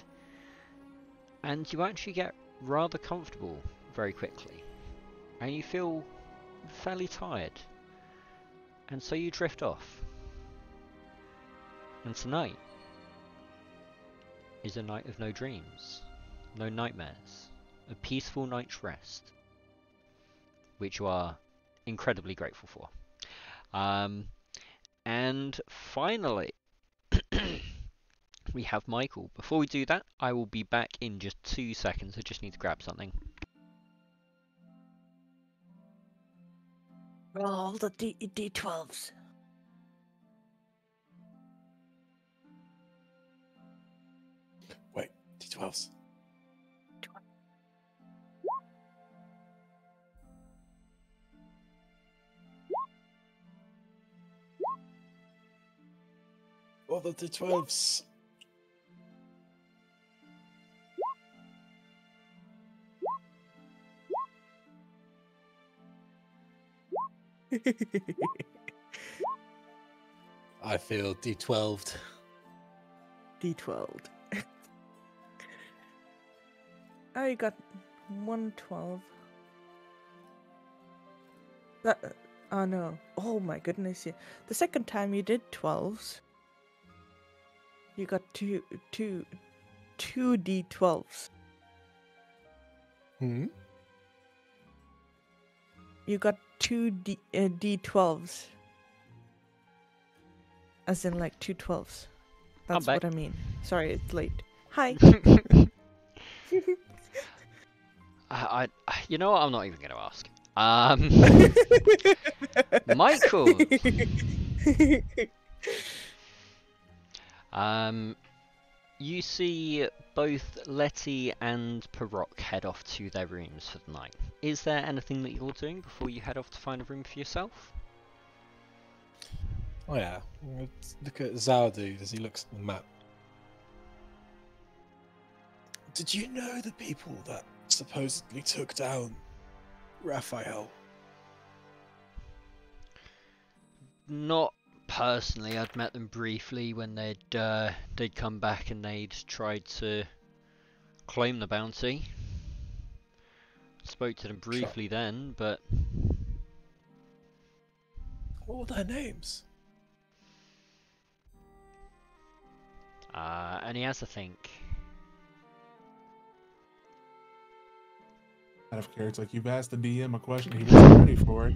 and you actually get rather comfortable very quickly, and you feel fairly tired, and so you drift off. And tonight is a night of no dreams, no nightmares, a peaceful night's rest, which you are incredibly grateful for. And finally, we have Michael. Before we do that, I will be back in just 2 seconds. I just need to grab something. Roll the D12s. Wait, D12s. Well, the D12s. I feel D12'd. D12. Oh, you got 112. That. Oh no. Oh my goodness. Yeah. The second time you did 12s, you got two D12s. Hmm? You got two D12s. As in like two 12s. That's back. what I mean. Sorry, it's late. Hi. You know what? I'm not even going to ask. Michael. You see both Letty and Parok head off to their rooms for the night. Is there anything that you're doing before you head off to find a room for yourself? Oh yeah. Let's look at Zaldu as he looks at the map. Did you know the people that supposedly took down Raphael? Not personally. I'd met them briefly when they'd come back and they'd tried to claim the bounty. Spoke to them briefly then, but What were their names? and he has to think. Out of character, like you've asked the DM a question, he wasn't ready for it.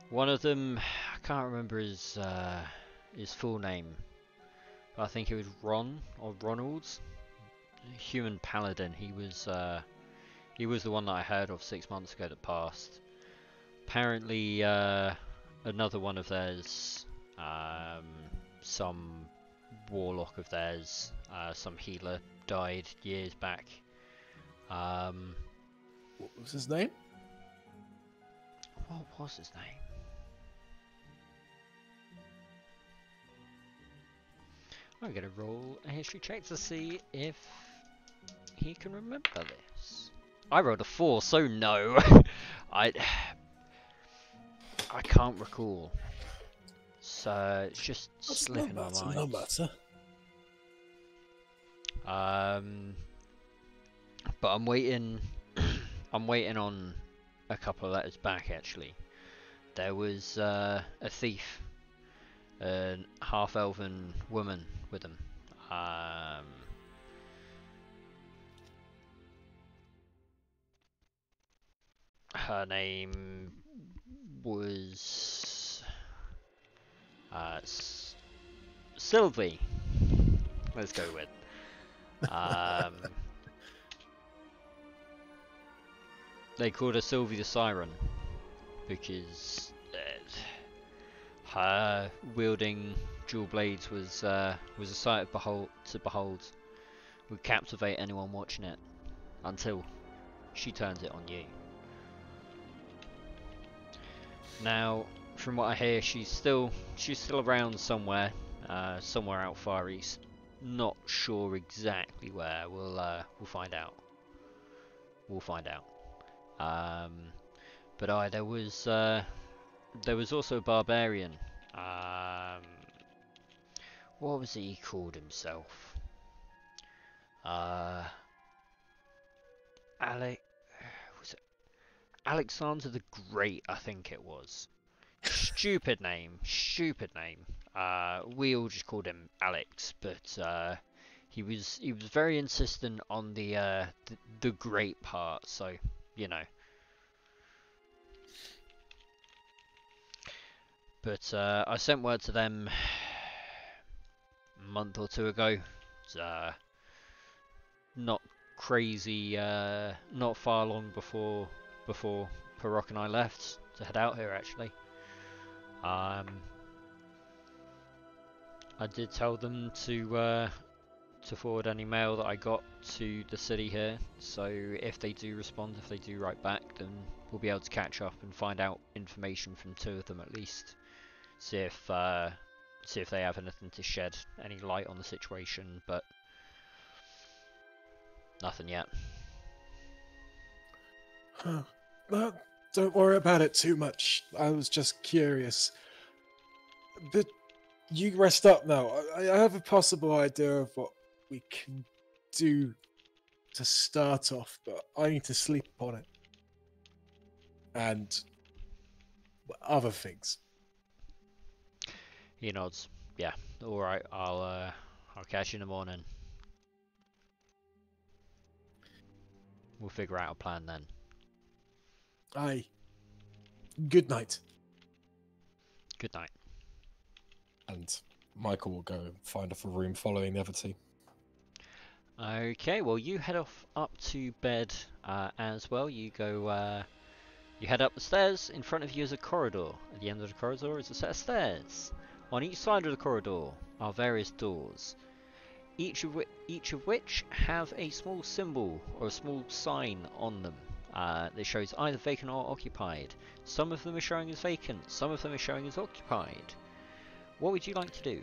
One of them, I can't remember his full name, but I think it was Ron or Ronald, human paladin. He was the one that I heard of 6 months ago that passed. Apparently, another one of theirs, some warlock of theirs, some healer, died years back. What was his name? What was his name? I'm gonna roll a history check to see if he can remember this. I rolled a 4, so no. I can't recall. So it's just slipping my mind. No matter. But I'm waiting. I'm waiting on a couple of letters back. Actually, there was a thief, a half-elven woman with him. Her name was Sylvie. Let's go with. They called her Sylvie the Siren because Her wielding dual blades was a sight of to behold. Would captivate anyone watching it until she turns it on you. Now, from what I hear, she's still around somewhere, somewhere out far east. Not sure exactly where. We'll find out. We'll find out. But there was also a barbarian. What was it he called himself? Was it Alexander the Great? I think it was. Stupid name. Stupid name. We all just called him Alex, but he was very insistent on the great part. So you know. But I sent word to them a month or two ago. It's, not crazy, not far long before Parok and I left to head out here. Actually, I did tell them to forward any mail that I got to the city here. So if they do respond, if they do write back, then we'll be able to catch up and find out information from 2 of them at least. See if they have anything to shed any light on the situation, but nothing yet. Huh. Well, don't worry about it too much. I was just curious. But you rest up now. I have a possible idea of what we can do to start off, but I need to sleep upon it. And other things. He nods. Yeah. All right. I'll catch you in the morning. We'll figure out a plan then. Aye. Good night. Good night. And Michael will go and find off a room following the other two. Okay. Well, you head off up to bed as well. You go. You head up the stairs. In front of you is a corridor. At the end of the corridor is a set of stairs. On each side of the corridor are various doors, each of which have a small symbol or a small sign on them that shows either vacant or occupied. Some of them are showing as vacant, some of them are showing as occupied. What would you like to do?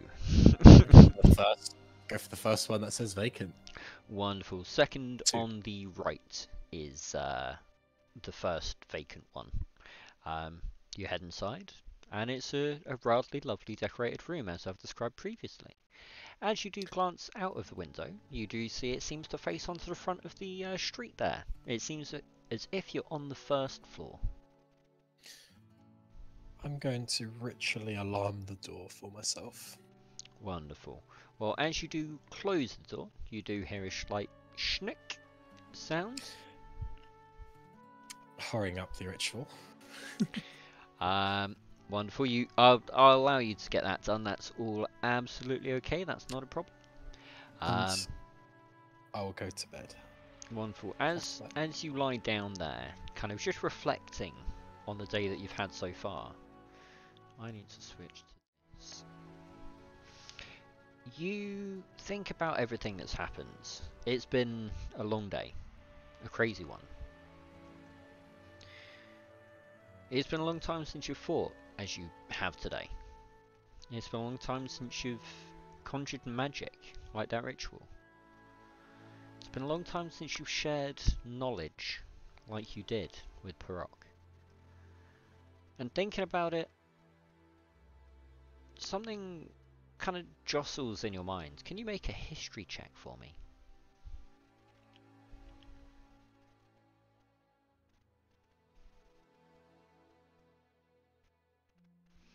Go for the first one that says vacant. Wonderful. Second 2. on the right is the first vacant one. You head inside, and it's a rather lovely decorated room, as I've described previously. As you do glance out of the window, you do see it seems to face onto the front of the street there. It seems as if you're on the first floor. I'm going to ritually alarm the door for myself. Wonderful. Well, as you do close the door, you do hear a slight schnick sound. Hurrying up the ritual. Wonderful. I'll allow you to get that done. That's all absolutely okay. That's not a problem. And I will go to bed. Wonderful. As you lie down there, kind of just reflecting on the day that you've had so far, I need to switch to this. You think about everything that's happened. It's been a long day, a crazy one. It's been a long time since you fought as you have today. It's been a long time since you've conjured magic like that ritual. It's been a long time since you've shared knowledge like you did with Parok. And thinking about it, something kind of jostles in your mind. Can you make a history check for me?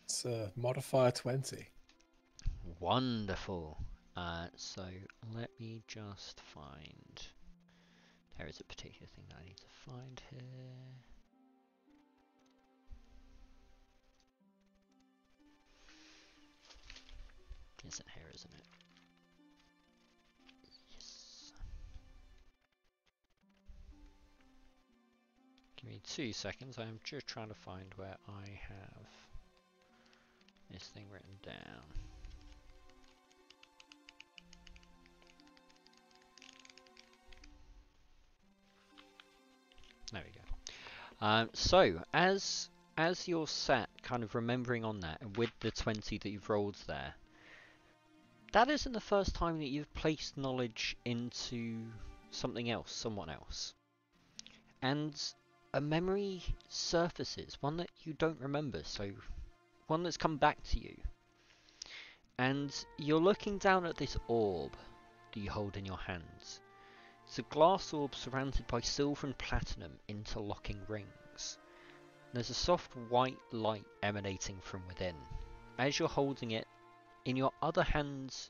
It's a modifier 20. Wonderful. So let me just find. There is a particular thing that I need to find here. Isn't here, isn't it? Yes. Give me 2 seconds. I'm just trying to find where I have this thing written down. There we go. So as you're sat kind of remembering on that, and with the 20 that you've rolled there, that isn't the first time that you've placed knowledge into something else, someone else. And a memory surfaces, one that you don't remember, so one that's come back to you. And you're looking down at this orb that you hold in your hands. It's a glass orb surrounded by silver and platinum interlocking rings. There's a soft white light emanating from within. As you're holding it, in your other hands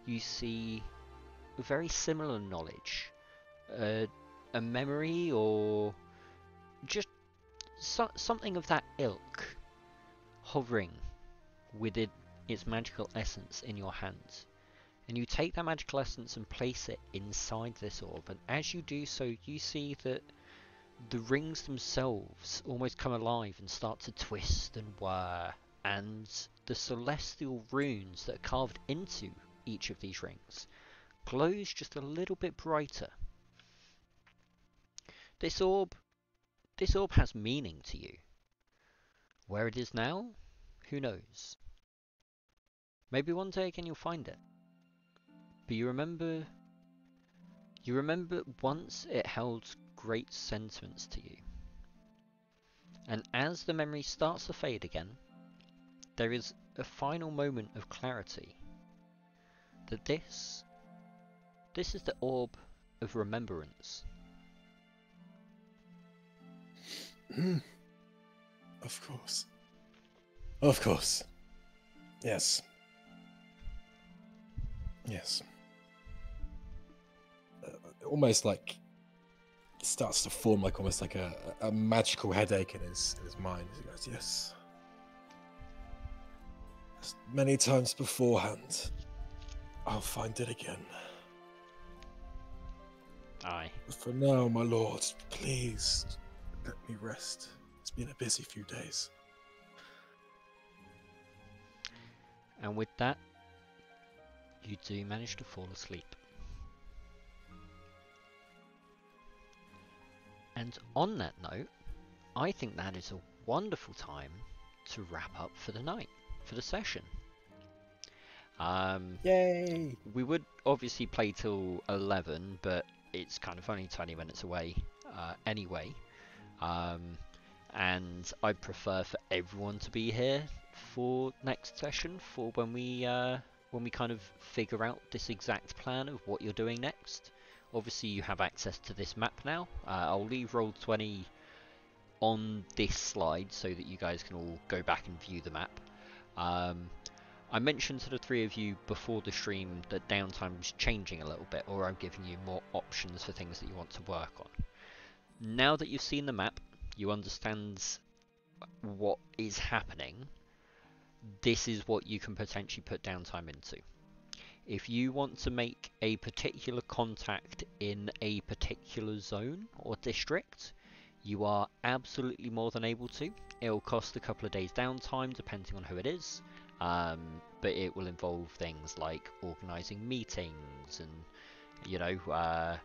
you see very similar knowledge. A memory or just something of that ilk hovering within its magical essence in your hands. And you take that magical essence and place it inside this orb, and as you do so, you see that the rings themselves almost come alive and start to twist and whir, and the celestial runes that are carved into each of these rings glows just a little bit brighter. This orb has meaning to you. Where it is now, who knows? Maybe one day again you'll find it. But you remember once it held great sentiments to you. And as the memory starts to fade again, there is a final moment of clarity that this is the orb of remembrance. Of course. Of course. Yes. Yes. Almost like starts to form like almost like a magical headache in his mind. He goes, yes. As many times beforehand, I'll find it again. Aye. But for now, my lord, please let me rest. It's been a busy few days. And with that, you do manage to fall asleep. And on that note, I think that is a wonderful time to wrap up for the night, for the session. Yay! We would obviously play till 11, but it's kind of only 20 minutes away anyway. And I'd prefer for everyone to be here for next session, for when we kind of figure out this exact plan of what you're doing next. Obviously you have access to this map now. I'll leave Roll20 on this slide so that you guys can all go back and view the map. I mentioned to the three of you before the stream that downtime was changing a little bit, or I'm giving you more options for things that you want to work on. Now that you've seen the map, you understand what is happening. This is what you can potentially put downtime into. If you want to make a particular contact in a particular zone or district, you are absolutely more than able to. It'll cost a couple of days downtime depending on who it is, but it will involve things like organising meetings and, you know,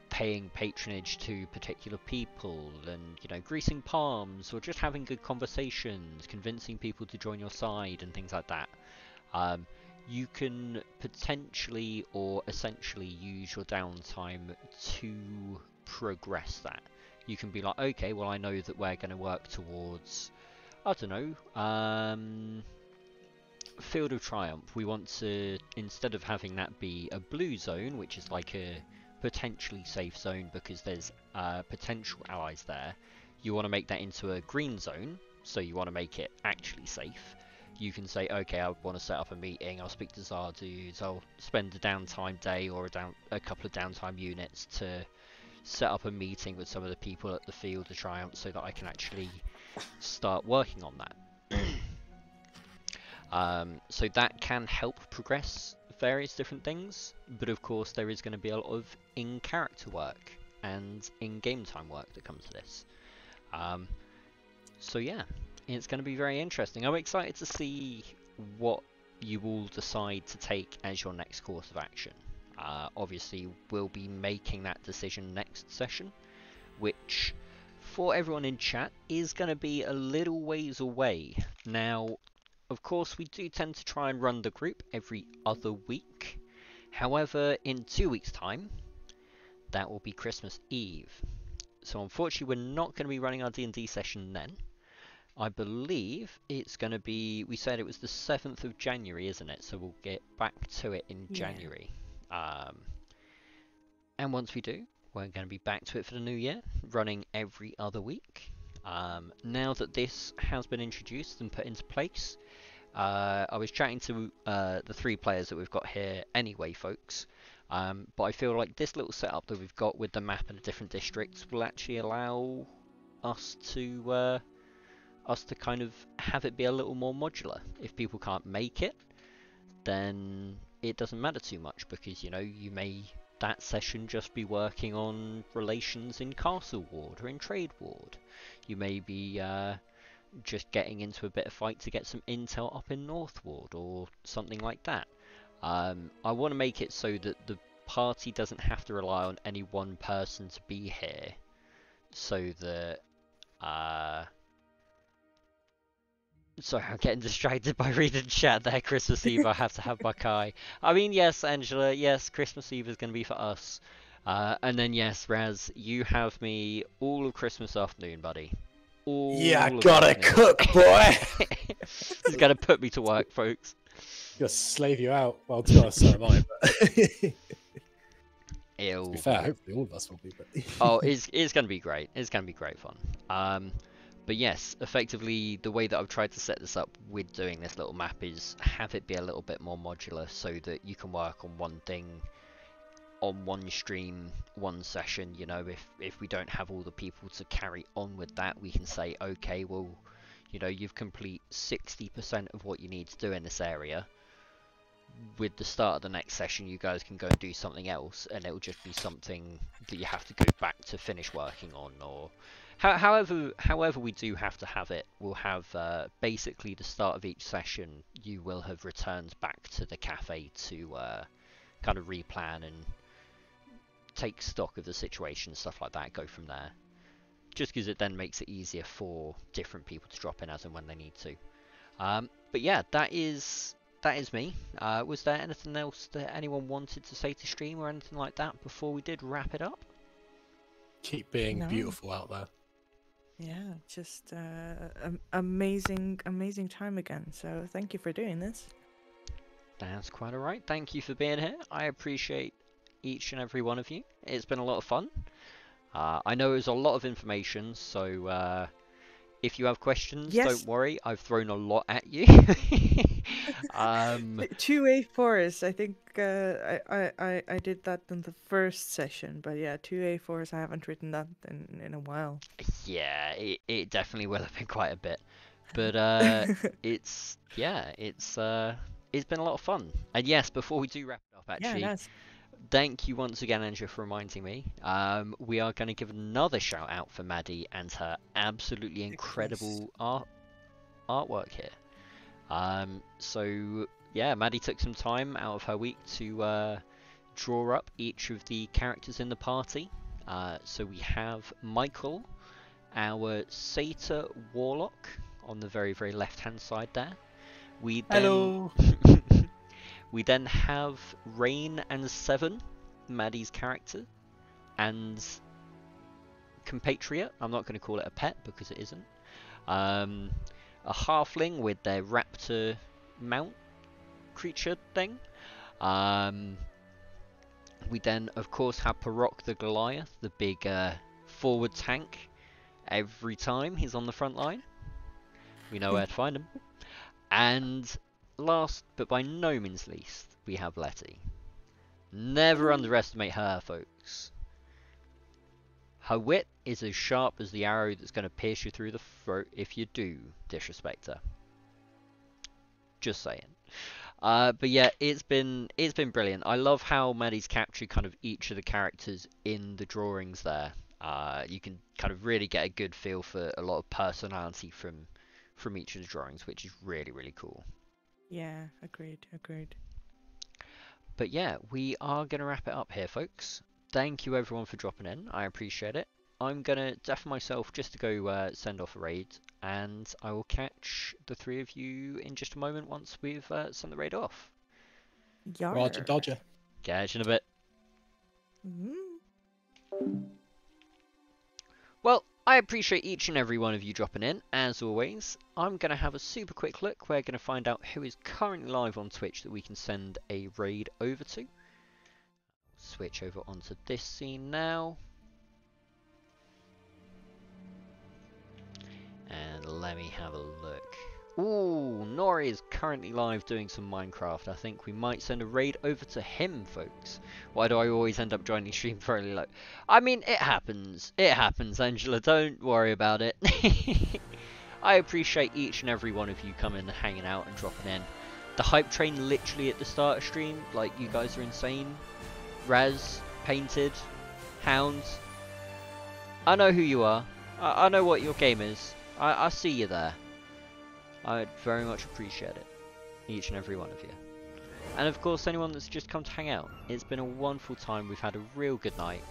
paying patronage to particular people and, you know, greasing palms or just having good conversations, convincing people to join your side and things like that. You can potentially or essentially use your downtime to progress that. You can be like, okay, well, I know that we're going to work towards, I don't know, Field of Triumph. We want to, instead of having that be a blue zone, which is like a potentially safe zone because there's potential allies there, you want to make that into a green zone, so you want to make it actually safe. You can say, okay, I want to set up a meeting, I'll speak to Zardoz, I'll spend a downtime day or a couple of downtime units to set up a meeting with some of the people at the Field of Triumph so that I can actually start working on that. So that can help progress various different things, but of course there is going to be a lot of in-character work and in-game time work that comes to this. So yeah, it's going to be very interesting. I'm excited to see what you all decide to take as your next course of action. Obviously, we'll be making that decision next session, which, for everyone in chat, is going to be a little ways away. Now, of course, we do tend to try and run the group every other week. However, in 2 weeks' time, that will be Christmas Eve. So unfortunately, we're not going to be running our D&D session then. I believe it's going to be, we said it was the 7th of January, isn't it? So we'll get back to it in January. And once we do, we're going to be back to it for the new year, running every other week. Now that this has been introduced and put into place, I was chatting to the 3 players that we've got here anyway, folks. But I feel like this little setup that we've got with the map and the different districts will actually allow us to kind of have it be a little more modular. If people can't make it, then it doesn't matter too much, because you know, you may that session just be working on relations in Castle Ward or in Trade Ward. You may be just getting into a bit of fight to get some intel up in North Ward or something like that. I want to make it so that the party doesn't have to rely on any one person to be here, so that sorry, I'm getting distracted by reading chat there. Christmas Eve, I have to have my Kai. I mean, yes, Angela, yes, Christmas Eve is going to be for us. And then, yes, Raz, you have me all of Christmas afternoon, buddy. Yeah, I gotta cook, boy! He's going to put me to work, folks. Gonna slave you out. Well, to be honest, so am I. But... Ew. To be fair, hopefully all of us will be. But... Oh, it's going to be great. It's going to be great fun. But yes, effectively, the way that I've tried to set this up with doing this little map is have it be a little bit more modular, so that you can work on one thing on one stream, one session. You know, if we don't have all the people to carry on with that, we can say, okay, well, you know, you've complete 60% of what you need to do in this area. With the start of the next session, you guys can go and do something else, and it'll just be something that you have to go back to finish working on, or however we do have to have it. We'll have basically the start of each session, you will have returned back to the cafe to kind of replan and take stock of the situation, stuff like that, go from there. Just because it then makes it easier for different people to drop in as and when they need to. But yeah, that is me. Was there anything else that anyone wanted to say to stream or anything like that before we did wrap it up? Keep being beautiful out there. Yeah, just amazing time again. So thank you for doing this. That's quite alright. Thank you for being here. I appreciate each and every one of you. It's been a lot of fun. I know it was a lot of information, so if you have questions, don't worry. I've thrown a lot at you. 2 A4s. I think I did that in the first session, but yeah, 2 A4s. I haven't written that in a while. Yeah, it definitely will have been quite a bit, but it's been a lot of fun. And yes, before we do wrap it up, actually, thank you once again, Andrea, for reminding me. We are going to give another shout out for Maddie and her absolutely incredible artwork here. So yeah, Maddie took some time out of her week to draw up each of the characters in the party. So we have Michael, our Satyr Warlock, on the very, very left-hand side there. Hello! We then have Rain and Seven, Maddie's character, and compatriot. I'm not going to call it a pet because it isn't. A halfling with their raptor mount creature thing. We then, of course, have Parok the Goliath, the big forward tank. Every time he's on the front line, we know where to find him. And last, but by no means least, we have Letty. Never underestimate her, folks. Her wit is as sharp as the arrow that's going to pierce you through the throat if you do disrespect her. Just saying. But yeah, it's been brilliant. I love how Maddie's captured kind of each of the characters in the drawings there. You can kind of really get a good feel for a lot of personality from from each of the drawings, which is really, really cool. Yeah, agreed, agreed. But yeah, we are going to wrap it up here, folks. Thank you everyone for dropping in. I appreciate it. I'm going to deafen myself just to go send off a raid, and I will catch the three of you in just a moment once we've sent the raid off. Roger Dodger. Catch you in a bit. Mhm. Well, I appreciate each and every one of you dropping in, as always. I'm going to have a super quick look. We're going to find out who is currently live on Twitch that we can send a raid over to. Switch over onto this scene now. And let me have a look. Ooh, Nori is currently live doing some Minecraft. I think we might send a raid over to him, folks. Why do I always end up joining stream fairly low? I mean, it happens. It happens, Angela. Don't worry about it. I appreciate each and every one of you coming and hanging out and dropping in. The hype train literally at the start of stream, like, you guys are insane. Raz, Painted, Hounds. I know who you are. I know what your game is. I see you there. I'd very much appreciate it. Each and every one of you. And of course, anyone that's just come to hang out. It's been a wonderful time. We've had a real good night.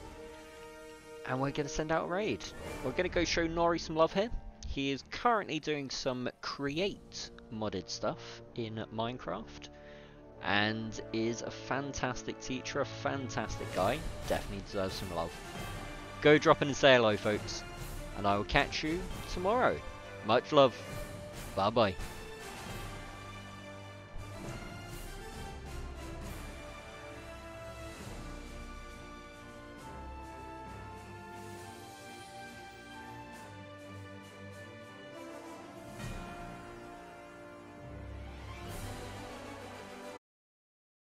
And we're going to send out a raid. We're going to go show Nori some love here. He is currently doing some create modded stuff in Minecraft. And is a fantastic teacher, a fantastic guy. Definitely deserves some love. Go drop in and say hello, folks. And I will catch you tomorrow. Much love. Bye bye.